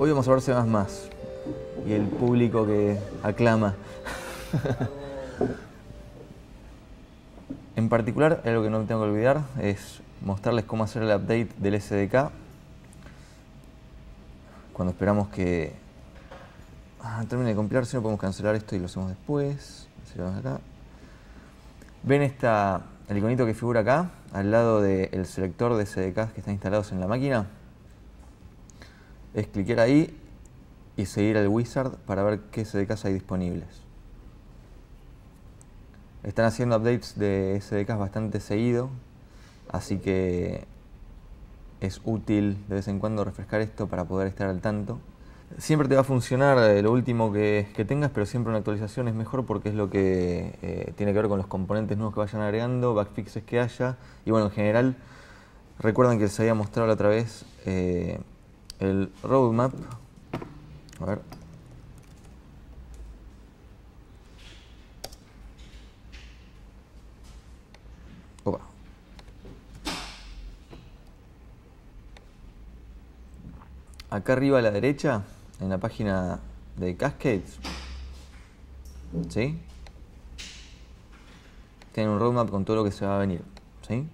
Hoy vamos a ver C++ y el público que aclama. En particular, algo que no tengo que olvidar es mostrarles cómo hacer el update del SDK cuando esperamos que termine de compilar. Si no, podemos cancelar esto y lo hacemos después. Acá. ¿Ven el iconito que figura acá, al lado del selector de SDKs que están instalados en la máquina? Es clicar ahí y seguir al wizard para ver qué SDKs hay disponibles. Están haciendo updates de SDKs bastante seguido, así que es útil de vez en cuando refrescar esto para poder estar al tanto. Siempre te va a funcionar lo último que tengas, pero siempre una actualización es mejor porque es lo que tiene que ver con los componentes nuevos que vayan agregando, bugfixes que haya. Y bueno, en general, recuerden que les había mostrado la otra vez el roadmap. A ver. Opa. Acá arriba a la derecha, en la página de Cascades, ¿sí? Tienen un roadmap con todo lo que se va a venir, ¿sí?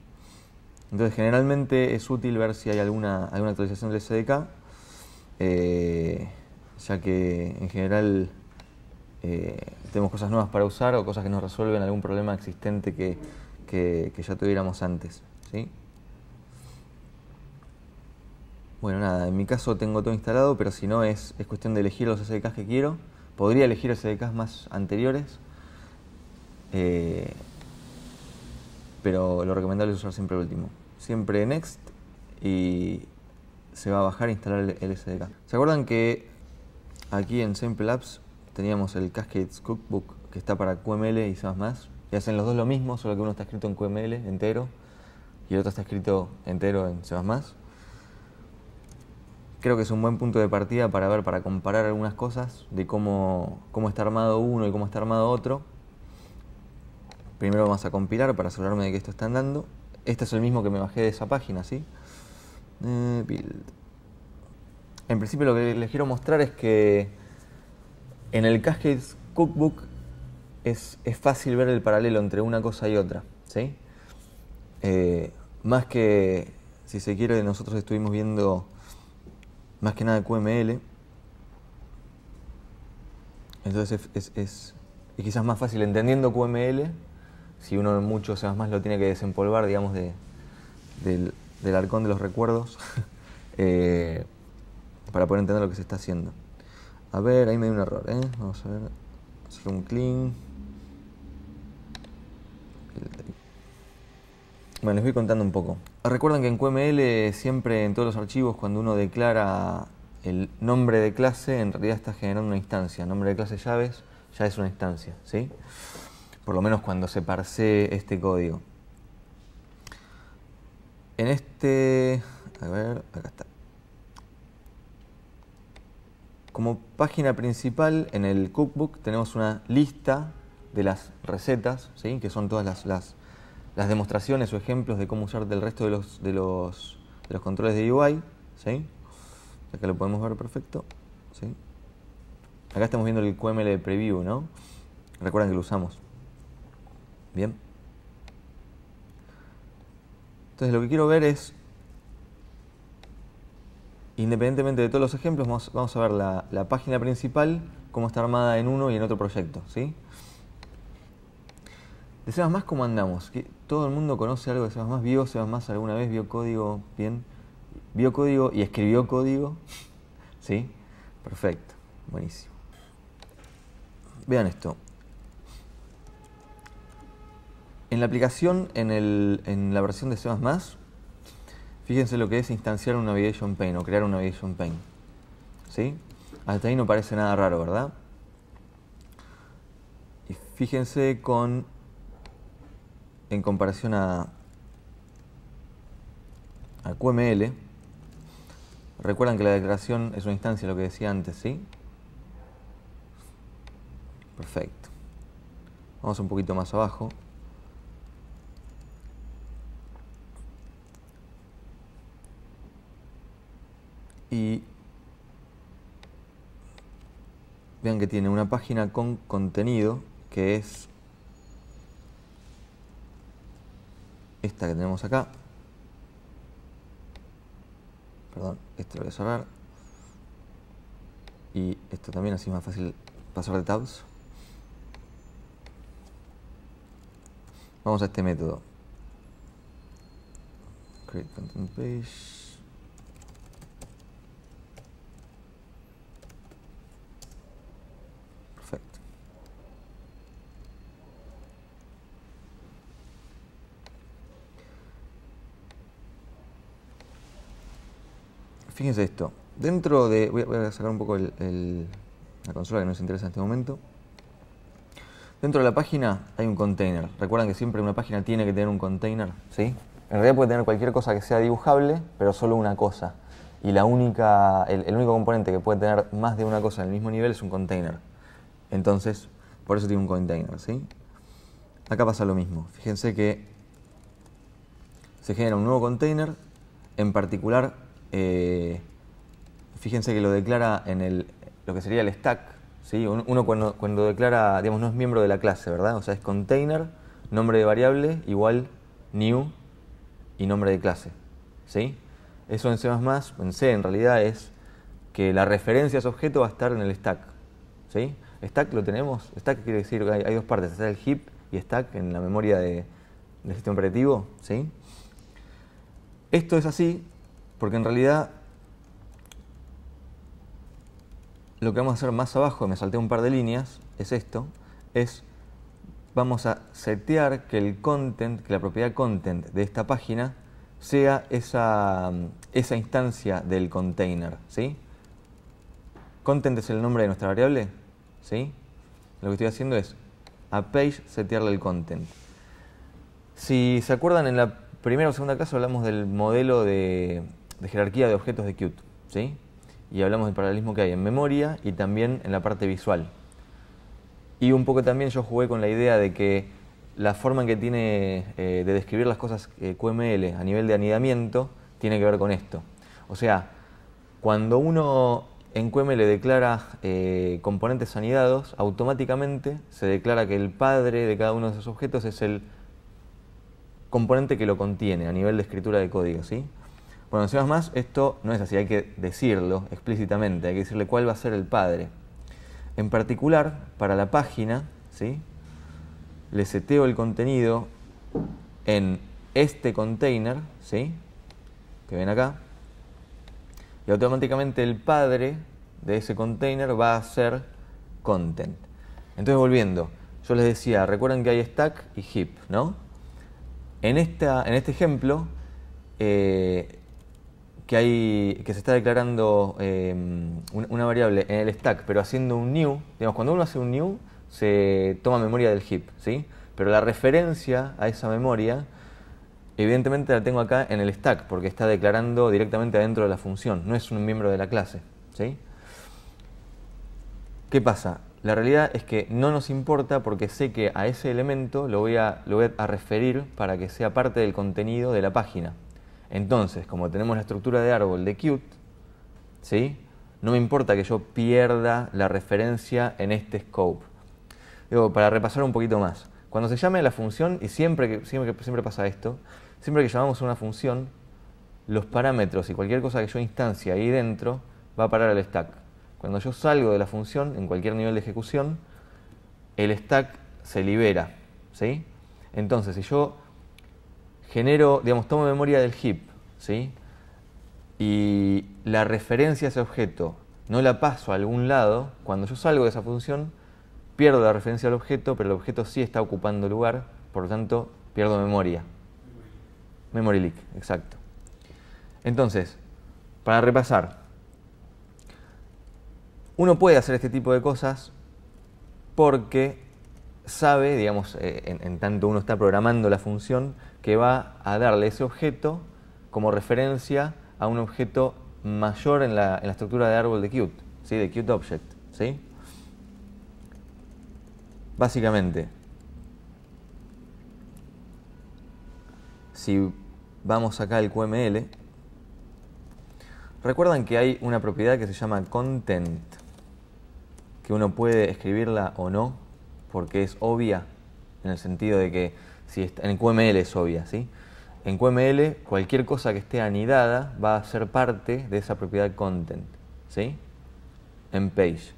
Entonces generalmente es útil ver si hay alguna actualización del SDK, ya que en general tenemos cosas nuevas para usar o cosas que nos resuelven algún problema existente que ya tuviéramos antes, ¿sí? Bueno, nada, en mi caso tengo todo instalado, pero si no es cuestión de elegir los SDKs que quiero. Podría elegir SDKs más anteriores, pero lo recomendable es usar siempre el último. Siempre Next y se va a bajar e instalar el SDK. ¿Se acuerdan que aquí en Simple Apps teníamos el Cascades Cookbook que está para QML y C++? Y hacen los dos lo mismo, solo que uno está escrito en QML entero y el otro está escrito entero en C++. Creo que es un buen punto de partida para comparar algunas cosas de cómo está armado uno y cómo está armado otro. Primero vamos a compilar para asegurarme de que esto está andando. Este es el mismo que me bajé de esa página, ¿sí? Build. En principio lo que les quiero mostrar es que en el Cascades Cookbook es fácil ver el paralelo entre una cosa y otra, ¿sí? Más que, si se quiere, nosotros estuvimos viendo más que nada QML. Entonces es quizás más fácil entendiendo QML, si uno mucho C++ lo tiene que desempolvar, digamos, del arcón de los recuerdos, para poder entender lo que se está haciendo. A ver, ahí me dio un error, ¿eh? Vamos a ver, hacer un clean. Bueno, les voy contando un poco. Recuerden que en QML siempre en todos los archivos, cuando uno declara el nombre de clase, en realidad está generando una instancia. Nombre de clase llaves ya es una instancia, ¿sí? Por lo menos cuando se parsee este código. En a ver, acá está. Como página principal, en el cookbook tenemos una lista de las recetas, ¿sí? Que son todas las demostraciones o ejemplos de cómo usar del resto de los controles de UI, ¿sí? Acá lo podemos ver perfecto, ¿sí? Acá estamos viendo el QML preview, ¿no? Recuerden que lo usamos. Bien. Entonces lo que quiero ver es, independientemente de todos los ejemplos, vamos a ver la página principal, cómo está armada en uno y en otro proyecto, ¿sí? De C++, ¿cómo andamos? ¿Todo el mundo conoce algo de C++? ¿Vio C++ alguna vez? ¿Vio código? Bien. ¿Vio código y escribió código? ¿Sí? Perfecto. Buenísimo. Vean esto. En la aplicación, en la versión de C++, fíjense lo que es instanciar un navigation pane o crear un navigation pane, ¿sí? Hasta ahí no parece nada raro, ¿verdad? Y fíjense en comparación a QML, recuerdan que la declaración es una instancia, lo que decía antes, ¿sí? Perfecto. Vamos un poquito más abajo. Y vean que tiene una página con contenido, que es esta que tenemos acá. Perdón, esto lo voy a cerrar. Y esto también, así es más fácil pasar de tabs. Vamos a este método. Create content page. Perfecto. Fíjense esto. Dentro de... Voy a sacar un poco la consola que nos interesa en este momento. Dentro de la página hay un container. Recuerdan que siempre una página tiene que tener un container, ¿sí? En realidad puede tener cualquier cosa que sea dibujable, pero solo una cosa. Y el único componente que puede tener más de una cosa en el mismo nivel es un container. Entonces, por eso tiene un container, ¿sí? Acá pasa lo mismo. Fíjense que se genera un nuevo container. En particular, fíjense que lo declara en lo que sería el stack, ¿sí? Uno cuando declara, digamos, no es miembro de la clase, ¿verdad? O sea, es container, nombre de variable, igual new y nombre de clase, ¿sí? Eso en C++, en C en realidad, es que la referencia a ese objeto va a estar en el stack, ¿sí? Stack lo tenemos. Stack quiere decir que hay dos partes, está el heap y stack en la memoria del sistema operativo, ¿sí? Esto es así porque en realidad lo que vamos a hacer más abajo, me salté un par de líneas, es esto, vamos a setear que el content, que la propiedad content de esta página sea esa instancia del container, ¿sí? Content es el nombre de nuestra variable, ¿sí? Lo que estoy haciendo es a page setearle el content. Si se acuerdan, en la primera o segunda clase hablamos del modelo de jerarquía de objetos de Qt, ¿sí? Y hablamos del paralelismo que hay en memoria y también en la parte visual. Y un poco también yo jugué con la idea de que la forma en que tiene de describir las cosas QML a nivel de anidamiento tiene que ver con esto. O sea, cuando uno en QML declara componentes anidados, automáticamente se declara que el padre de cada uno de esos objetos es el componente que lo contiene a nivel de escritura de código, ¿sí? Bueno, en C++ esto no es así, hay que decirlo explícitamente, hay que decirle cuál va a ser el padre. En particular, para la página, ¿sí? Le seteo el contenido en este container, ¿sí? Que ven acá, y automáticamente el padre de ese container va a ser content. Entonces, volviendo, yo les decía, recuerden que hay stack y heap, ¿no? En este ejemplo, que se está declarando una variable en el stack, pero haciendo un new, digamos, cuando uno hace un new, se toma memoria del heap, ¿sí? Pero la referencia a esa memoria, evidentemente la tengo acá en el stack, porque está declarando directamente adentro de la función, no es un miembro de la clase, ¿sí? ¿Qué pasa? La realidad es que no nos importa porque sé que a ese elemento lo voy a referir para que sea parte del contenido de la página. Entonces, como tenemos la estructura de árbol de Qt, ¿sí? No me importa que yo pierda la referencia en este scope. Digo, para repasar un poquito más. Cuando se llame a la función, y siempre pasa esto, siempre que llamamos a una función, los parámetros y cualquier cosa que yo instancia ahí dentro va a parar al stack. Cuando yo salgo de la función, en cualquier nivel de ejecución, el stack se libera, ¿sí? Entonces, si yo genero, digamos, tomo memoria del heap, ¿sí? Y la referencia a ese objeto no la paso a algún lado, cuando yo salgo de esa función, pierdo la referencia al objeto, pero el objeto sí está ocupando lugar, por lo tanto, pierdo memoria. Memory leak, exacto. Entonces, para repasar, uno puede hacer este tipo de cosas porque sabe, digamos, en tanto uno está programando la función, que va a darle ese objeto como referencia a un objeto mayor en la estructura de árbol de Qt, ¿sí? De Qt Object, ¿sí? Básicamente, si vamos acá al QML, recuerdan que hay una propiedad que se llama content, que uno puede escribirla o no, porque es obvia, en el sentido de que si está, en QML es obvia, ¿sí? En QML cualquier cosa que esté anidada va a ser parte de esa propiedad content, ¿sí? En page.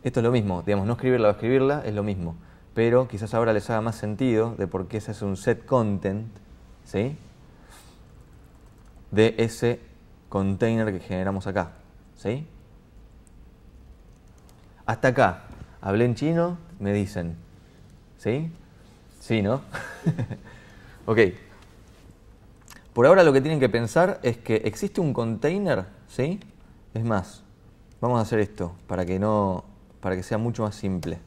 Esto es lo mismo, digamos, no escribirla o escribirla es lo mismo, pero quizás ahora les haga más sentido de por qué se hace un set content, ¿sí? De ese container que generamos acá, ¿sí? Hasta acá, hablé en chino, me dicen, ¿sí? Sí, ¿no? Ok. Por ahora lo que tienen que pensar es que existe un container, ¿sí? Es más, vamos a hacer esto para que sea mucho más simple.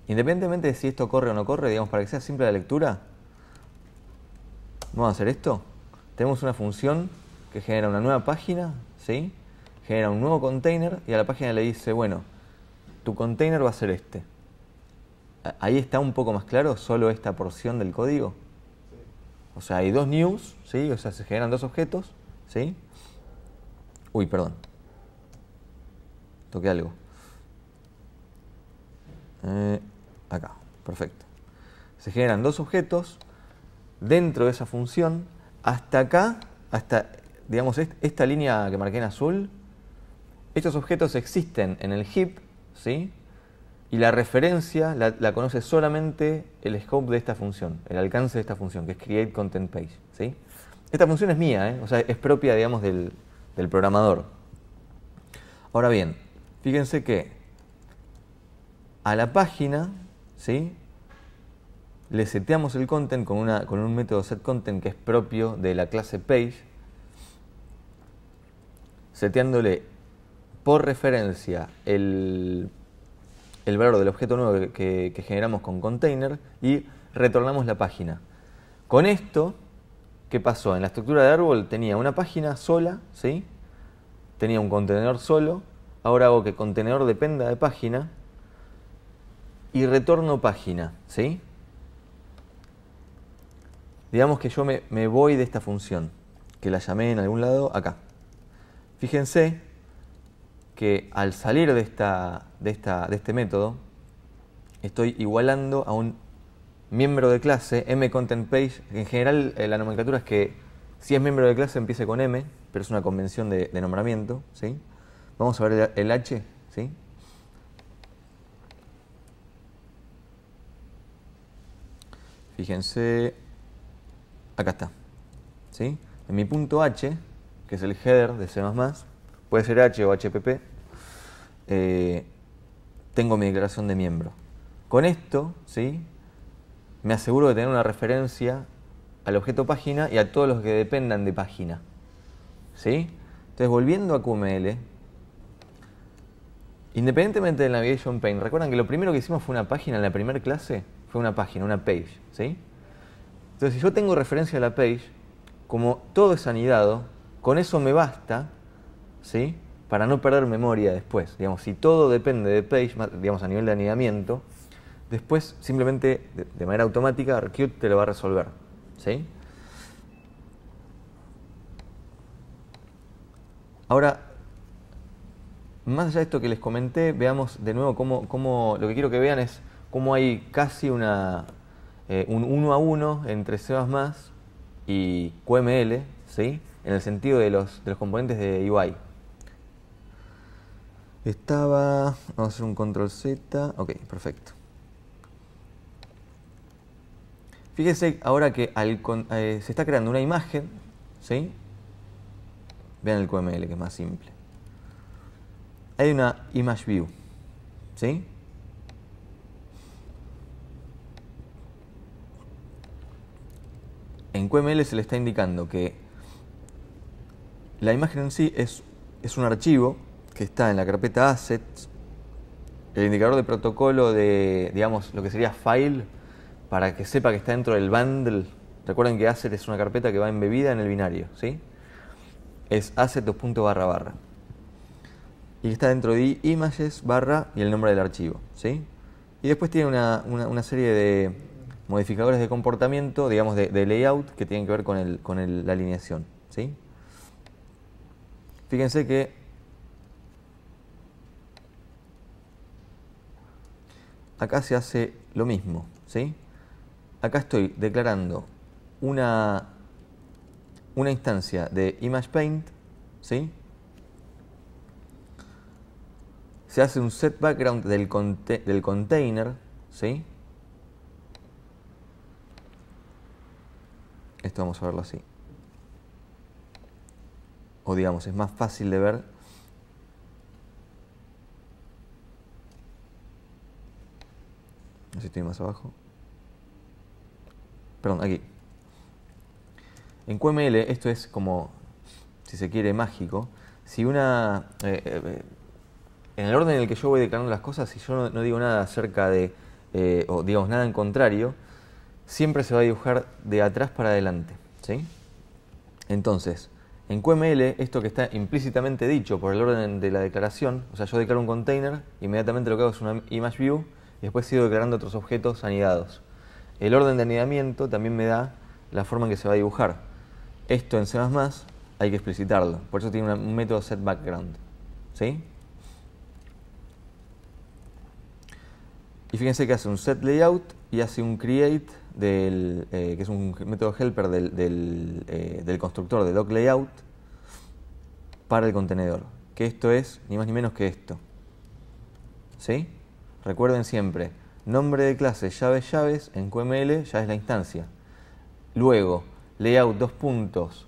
Independientemente de si esto corre o no corre, digamos, para que sea simple la lectura, vamos a hacer esto. Tenemos una función que genera una nueva página, ¿sí? Genera un nuevo container y a la página le dice, bueno, tu container va a ser este. Ahí está un poco más claro, solo esta porción del código. O sea, hay dos news, ¿sí? O sea, se generan dos objetos, ¿sí? Uy, perdón. Toqué algo. Acá, perfecto. Se generan dos objetos dentro de esa función. Hasta acá, hasta, digamos, esta línea que marqué en azul, estos objetos existen en el heap, ¿sí? Y la referencia la conoce solamente el scope de esta función, el alcance de esta función, que es createContentPage, ¿sí? Esta función es mía, o sea, es propia, digamos, del programador. Ahora bien, fíjense que a la página, ¿sí? Le seteamos el content con un método setContent que es propio de la clase page, seteándole por referencia el valor del objeto nuevo que generamos con container y retornamos la página. Con esto, ¿qué pasó? En la estructura de árbol tenía una página sola, ¿sí? Tenía un contenedor solo. Ahora hago que contenedor dependa de página y retorno página, ¿sí? Digamos que yo me voy de esta función, que la llamé en algún lado acá. Fíjense que al salir de este método, estoy igualando a un miembro de clase, mContentPage. En general, la nomenclatura es que si es miembro de clase empiece con M, pero es una convención de nombramiento, ¿sí? Vamos a ver el H, ¿sí? Fíjense, acá está, ¿sí? En mi punto H, que es el header de C++, puede ser H o HPP, tengo mi declaración de miembro. Con esto, ¿sí? Me aseguro de tener una referencia al objeto página y a todos los que dependan de página, ¿sí? Entonces, volviendo a QML, independientemente del Navigation Pane, recuerdan que lo primero que hicimos fue una página en la primera clase, fue una página, una page, ¿sí? Entonces, si yo tengo referencia a la page, como todo es anidado, con eso me basta, ¿sí? Para no perder memoria después. Digamos, si todo depende de page, digamos a nivel de anidamiento, después simplemente de manera automática Qt te lo va a resolver, ¿sí? Ahora, más allá de esto que les comenté, veamos de nuevo cómo lo que quiero que vean es cómo hay casi un 1 a 1 entre C++ y QML, ¿sí? En el sentido de los componentes de UI. Vamos a hacer un control Z, ok, perfecto. Fíjense ahora que se está creando una imagen, ¿sí? Vean el QML que es más simple. Hay una image view, ¿sí? En QML se le está indicando que la imagen en sí es un archivo que está en la carpeta assets, el indicador de protocolo de, digamos, lo que sería file, para que sepa que está dentro del bundle. Recuerden que asset es una carpeta que va embebida en el binario, ¿sí? Es asset // y está dentro de images barra y el nombre del archivo, ¿sí? Y después tiene una serie de modificadores de comportamiento, digamos de layout, que tienen que ver con la alineación, ¿sí? Fíjense que acá se hace lo mismo, ¿sí? Acá estoy declarando una instancia de ImagePaint, ¿sí? Se hace un set background del container, ¿sí? Esto vamos a verlo así. O digamos, es más fácil de ver. No sé si estoy más abajo. Perdón, aquí. En QML esto es como, si se quiere, mágico. Si una... en el orden en el que yo voy declarando las cosas, si yo no digo nada acerca de, o digamos nada en contrario, siempre se va a dibujar de atrás para adelante, ¿sí? Entonces, en QML, esto que está implícitamente dicho por el orden de la declaración, o sea, yo declaro un container, inmediatamente lo que hago es una image view, y después sigo declarando otros objetos anidados. El orden de anidamiento también me da la forma en que se va a dibujar. Esto en C++ hay que explicitarlo, por eso tiene un método setBackground, ¿sí? Y fíjense que hace un setLayout y hace un create, que es un método helper del constructor de docLayout para el contenedor. Que esto es ni más ni menos que esto. ¿Sí? Recuerden siempre, nombre de clase llaves en QML ya es la instancia. Luego, layout dos puntos,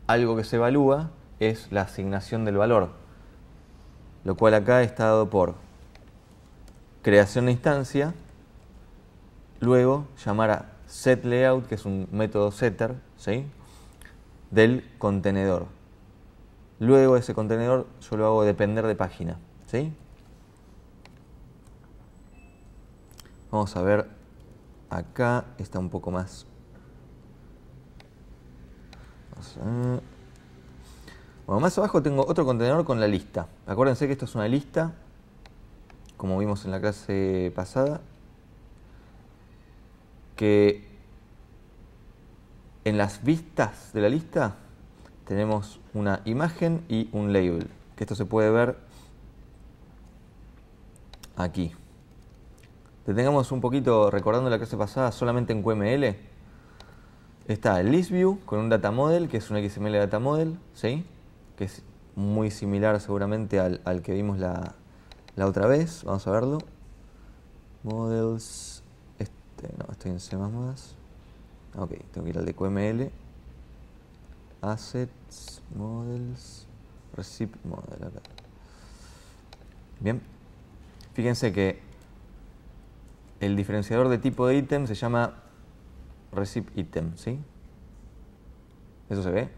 algo que se evalúa es la asignación del valor. Lo cual acá está dado por creación de instancia, luego llamar a setLayout, que es un método setter, ¿sí? Del contenedor. Luego ese contenedor yo lo hago depender de página, ¿sí? Vamos a ver, acá está un poco más. Bueno, más abajo tengo otro contenedor con la lista. Acuérdense que esto es una lista, como vimos en la clase pasada, que en las vistas de la lista tenemos una imagen y un label, que esto se puede ver aquí. Detengamos un poquito recordando la clase pasada solamente en QML. Está el ListView con un data model, que es un XML data model, ¿sí? Que es muy similar seguramente al que vimos la otra vez. Vamos a verlo. Models. No, estoy en C++. Ok, tengo que ir al de QML. Assets, Models, Receipt Model. Acá. Bien. Fíjense que el diferenciador de tipo de ítem se llama Receipt Item, ¿sí? ¿Eso se ve?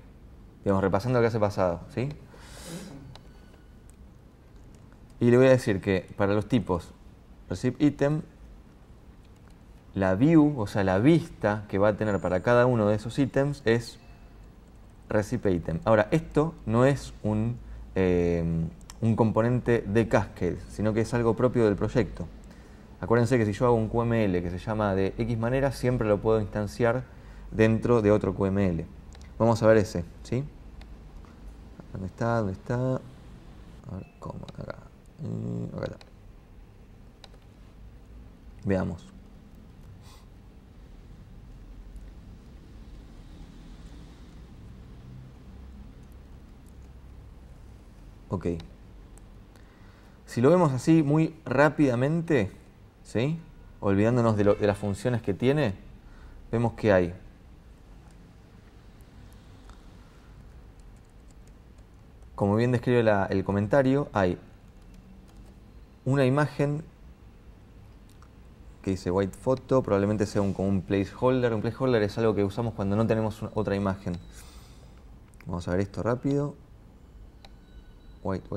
Digamos, repasando la clase pasada, ¿sí? Y le voy a decir que para los tipos Receipt Item, la view, o sea, la vista que va a tener para cada uno de esos ítems es Receipt Item. Ahora, esto no es un componente de Cascade, sino que es algo propio del proyecto. Acuérdense que si yo hago un QML que se llama de X manera, siempre lo puedo instanciar dentro de otro QML. Vamos a ver ese, ¿sí? ¿Dónde está? ¿Dónde está? A ver, ¿cómo? Acá. Acá está. Veamos. Ok. Si lo vemos así muy rápidamente, ¿sí? Olvidándonos de las funciones que tiene, vemos que hay como bien describe el comentario, hay una imagen que dice white photo, probablemente sea como un placeholder. Un placeholder es algo que usamos cuando no tenemos otra imagen. Vamos a ver esto rápido. White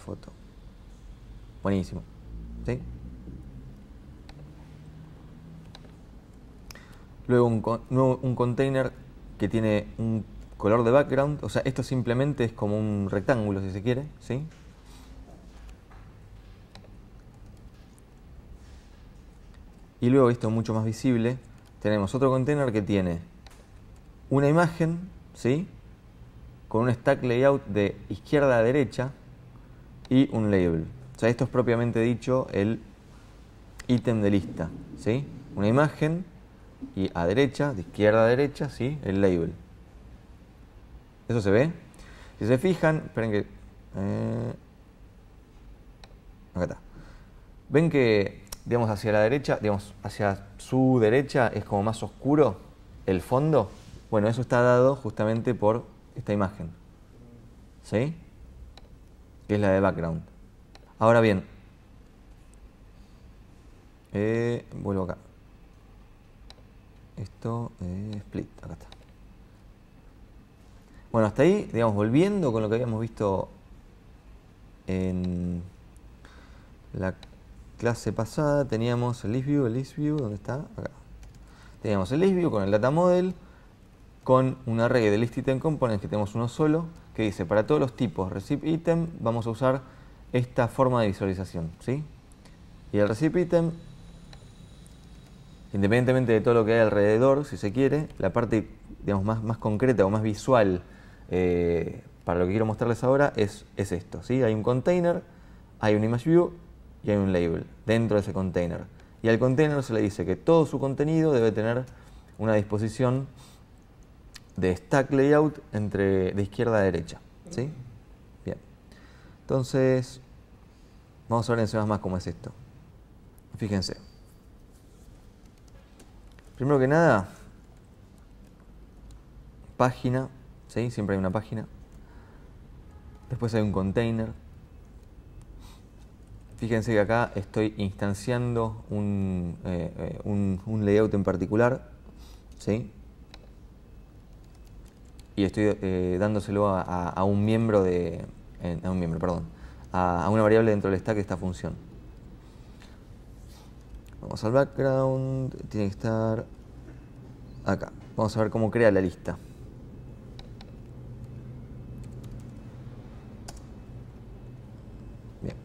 photo. Buenísimo. ¿Sí? Luego un container que tiene un color de background. O sea, esto simplemente es como un rectángulo, si se quiere, ¿sí? Y luego, esto mucho más visible, tenemos otro container que tiene una imagen, ¿sí? Con un stack layout de izquierda a derecha y un label, sea, esto es propiamente dicho el ítem de lista, ¿sí? Una imagen y a derecha, de izquierda a derecha, ¿sí? El label. ¿Eso se ve? Si se fijan, esperen que... acá está. ¿Ven que, digamos, hacia la derecha, digamos, hacia su derecha es como más oscuro el fondo? Bueno, eso está dado justamente por esta imagen, ¿sí? Que es la de background. Ahora bien, vuelvo acá. Esto, split, acá está. Bueno, hasta ahí, digamos, volviendo con lo que habíamos visto en la clase pasada, teníamos el list view, ¿dónde está? Acá. Teníamos el list view con el data model, con un array de list item components que tenemos uno solo, que dice, para todos los tipos receive item, vamos a usar esta forma de visualización, ¿sí? Y el receive item, independientemente de todo lo que hay alrededor, si se quiere, la parte, digamos, más concreta o más visual para lo que quiero mostrarles ahora es esto, ¿sí? Hay un container, hay un image view y hay un label dentro de ese container. Y al container se le dice que todo su contenido debe tener una disposición de stack layout de izquierda a derecha, ¿sí? Bien. Entonces, vamos a ver en C++ cómo es esto. Fíjense. Primero que nada, página, ¿sí? Siempre hay una página. Después hay un container. Fíjense que acá estoy instanciando un layout en particular, ¿sí? Y estoy dándoselo a un miembro a una variable dentro del stack de esta función. Vamos al background, tiene que estar acá. Vamos a ver cómo crea la lista. Bien.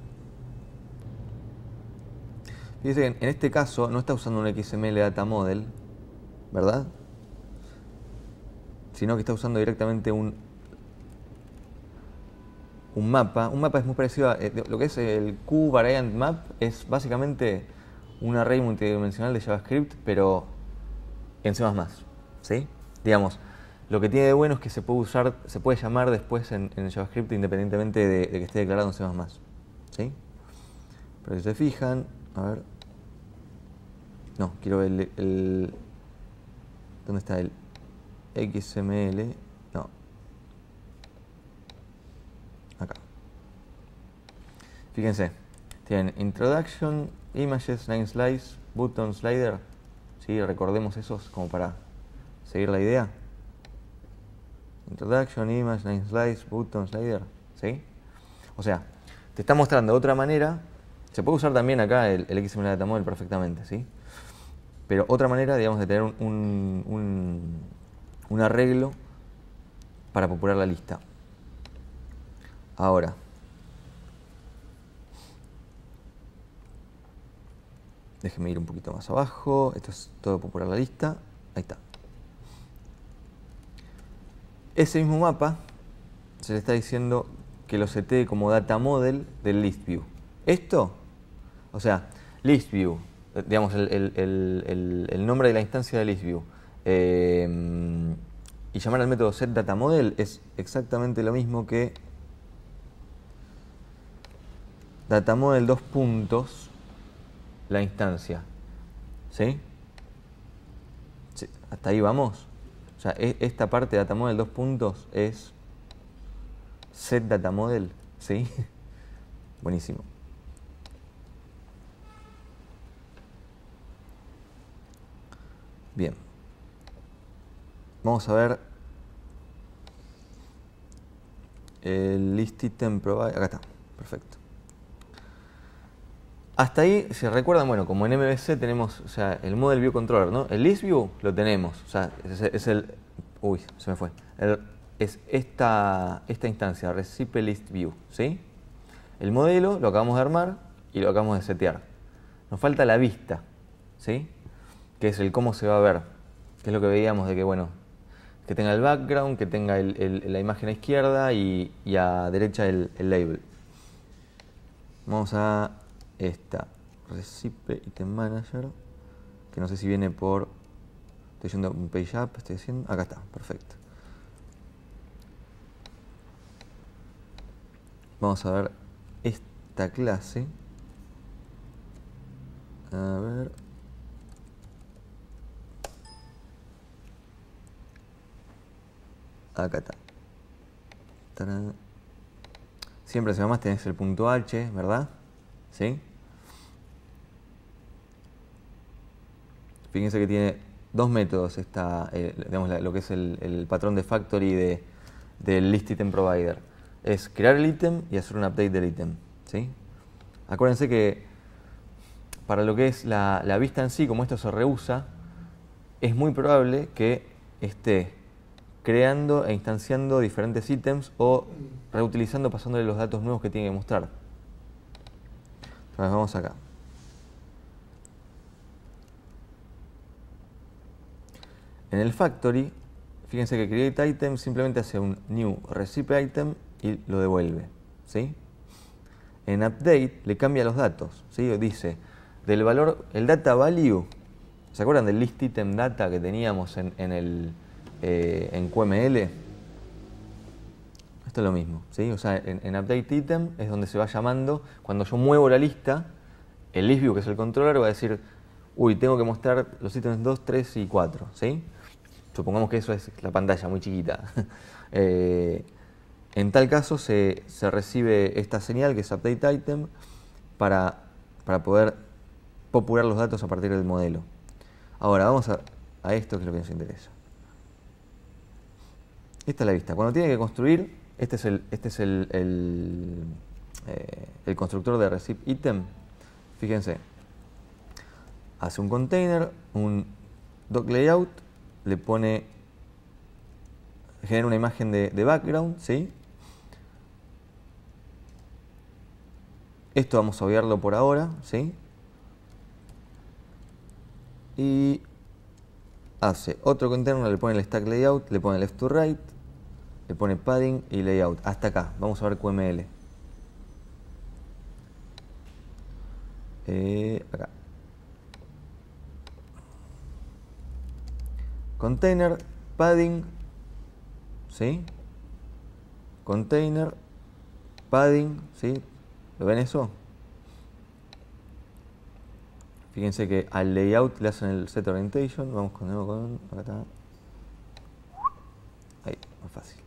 Fíjense que en este caso no está usando un XML data model, ¿verdad? Sino que está usando directamente un mapa. Un mapa es muy parecido a lo que es el QVariant Map, es básicamente un array multidimensional de JavaScript, pero en C++, ¿sí? Digamos, lo que tiene de bueno es que se puede llamar después en JavaScript independientemente de que esté declarado en C++, ¿sí? Pero si se fijan, a ver, no, quiero ver ¿dónde está el XML? No, acá. Fíjense, tienen Introduction, Images, Line Slice, Button Slider. ¿Sí? Recordemos esos como para seguir la idea. Introduction, Image, Line Slice, Button Slider. ¿Sí? O sea, te está mostrando de otra manera. Se puede usar también acá el XML Data Model perfectamente, ¿sí? Pero otra manera, digamos, de tener un arreglo para popular la lista. Ahora, déjenme ir un poquito más abajo. Esto es todo popular la lista. Ahí está. Ese mismo mapa se le está diciendo que lo setee como data model del list view. Esto, o sea, list view, digamos el nombre de la instancia de list view, y llamar al método setDataModel es exactamente lo mismo que datamodel dos puntos la instancia, ¿sí? Sí, hasta ahí vamos. O sea, esta parte de datamodel dos puntos es setDataModel, ¿sí? Buenísimo. Bien. Vamos a ver el list item provide. Acá está. Perfecto. Hasta ahí, si recuerdan, bueno, como en MVC tenemos, o sea, el Model View Controller, ¿no? El list view lo tenemos, o sea, es el... Uy, se me fue. Es esta instancia, Recipe List View, ¿sí? El modelo lo acabamos de armar y lo acabamos de setear. Nos falta la vista, ¿sí? Que es el cómo se va a ver, que es lo que veíamos de que, bueno, que tenga el background, que tenga la imagen a izquierda y a derecha el label. Vamos a esta Recipe Item Manager, que no sé si viene por... Estoy yendo un page up, estoy haciendo... Acá está, perfecto. Vamos a ver esta clase. A ver... Acá está. ¡Tarán! Siempre si más tenés el punto H, ¿verdad? ¿Sí? Fíjense que tiene dos métodos digamos, lo que es el patrón de factory del list item provider. Es crear el ítem y hacer un update del ítem. ¿Sí? Acuérdense que para lo que es la vista en sí, como esto se reusa, es muy probable que esté creando e instanciando diferentes ítems o reutilizando, pasándole los datos nuevos que tiene que mostrar. Entonces vamos acá. En el factory, fíjense que create item simplemente hace un new recipe item y lo devuelve. ¿Sí? En update le cambia los datos. ¿Sí? Dice, del valor, el data value, ¿se acuerdan del list item data que teníamos en QML? Esto es lo mismo, ¿sí? O sea, en update item es donde se va llamando, cuando yo muevo la lista, el list view, que es el controller, va a decir, uy, tengo que mostrar los ítems 2, 3 y 4, ¿sí? Supongamos que eso es la pantalla muy chiquita. En tal caso se recibe esta señal, que es update item, para poder popular los datos a partir del modelo. Ahora vamos a esto, que es lo que nos interesa. Esta es la vista. Cuando tiene que construir, este es el constructor de Recipe Item. Fíjense, hace un container, un doc layout, le pone, genera una imagen de background, ¿sí? Esto vamos a obviarlo por ahora, ¿sí? Y hace otro container, le pone el stack layout, le pone left to right, le pone padding y layout. Hasta acá. Vamos a ver QML. Acá. Container, padding, ¿sí? Container, padding, ¿sí? ¿Lo ven eso? Fíjense que al layout le hacen el set orientation. Vamos con nuevo con... Acá está. Ahí, más fácil.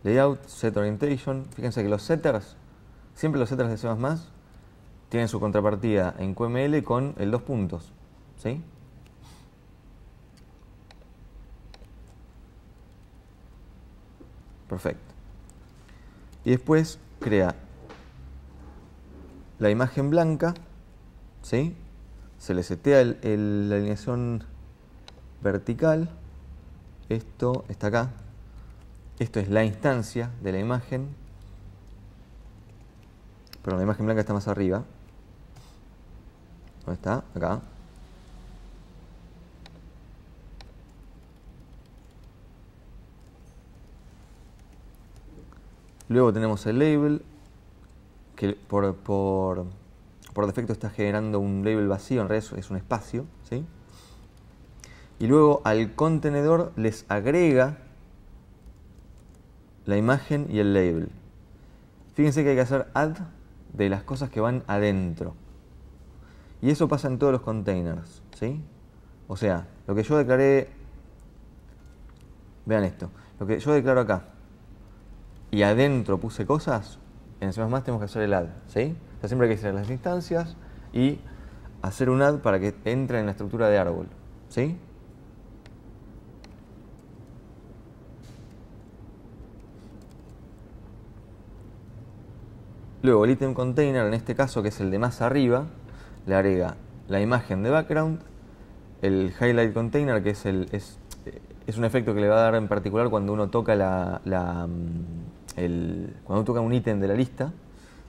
Layout, set orientation. Fíjense que los setters, siempre los setters de C++ tienen su contrapartida en QML con el 2 puntos. ¿Sí? Perfecto. Y después crea la imagen blanca, ¿sí? Se le setea la alineación vertical. Esto está acá. Esto es la instancia de la imagen. Pero la imagen blanca está más arriba. ¿Dónde está? Acá. Luego tenemos el label, que por defecto está generando un label vacío, en realidad es un espacio, ¿sí? Y luego al contenedor les agrega la imagen y el label. Fíjense que hay que hacer add de las cosas que van adentro. Y eso pasa en todos los containers, ¿sí? O sea, lo que yo declaré... Vean esto. Lo que yo declaro acá y adentro puse cosas, en C++ tenemos que hacer el add, ¿sí? O sea, siempre hay que hacer las instancias y hacer un add para que entre en la estructura de árbol, ¿sí? Luego el item container, en este caso, que es el de más arriba, le agrega la imagen de background, el highlight container, que es un efecto que le va a dar en particular cuando uno toca cuando uno toca un ítem de la lista,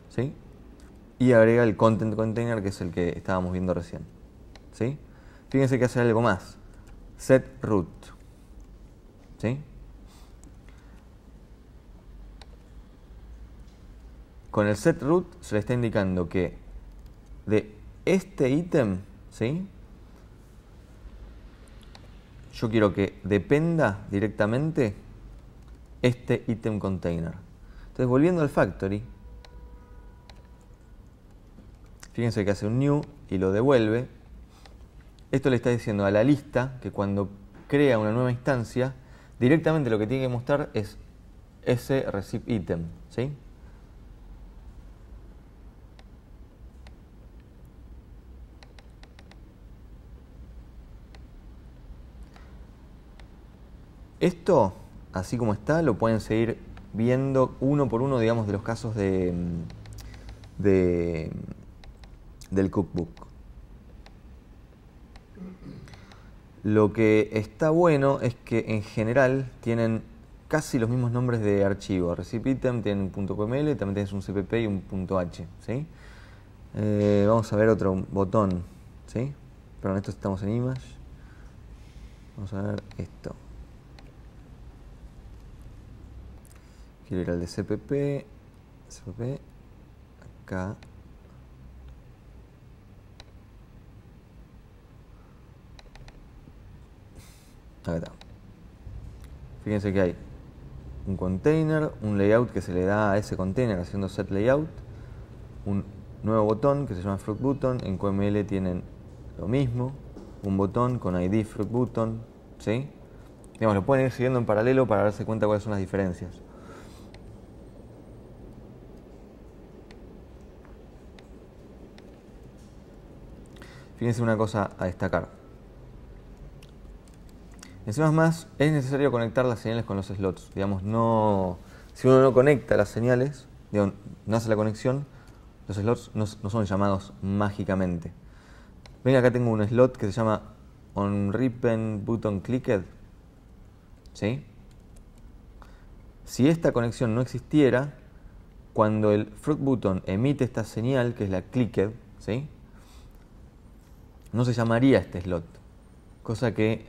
¿sí? Y agrega el content container, que es el que estábamos viendo recién, ¿sí? Fíjense que hace algo más, set root, ¿sí? con el setRoot se le está indicando que de este ítem, ¿sí?, yo quiero que dependa directamente este ítem container. Entonces, volviendo al factory, fíjense que hace un new y lo devuelve. Esto le está diciendo a la lista que cuando crea una nueva instancia, directamente lo que tiene que mostrar es ese receive item, ¿sí? Esto, así como está, lo pueden seguir viendo uno por uno, digamos, de los casos del cookbook. Lo que está bueno es que en general tienen casi los mismos nombres de archivo. Receive item tiene un .qml, también tienes un cpp y un .h, ¿sí? Vamos a ver otro botón, ¿sí? Pero en esto estamos en image. Vamos a ver esto. Quiero ir al de cpp, acá. Acá está. Fíjense que hay un container, un layout que se le da a ese container haciendo set layout, un nuevo botón que se llama fruit button. En QML tienen lo mismo, un botón con ID fruit button, ¿sí? Digamos, lo pueden ir siguiendo en paralelo para darse cuenta cuáles son las diferencias. Fíjense una cosa a destacar. En C++ es necesario conectar las señales con los slots. Digamos, no, si uno no conecta las señales, digamos, no hace la conexión, los slots no son llamados mágicamente. Ven, acá tengo un slot que se llama onRipenButtonClicked, ¿sí? Si esta conexión no existiera, cuando el fruit button emite esta señal, que es la clicked, ¿sí?, no se llamaría este slot, cosa que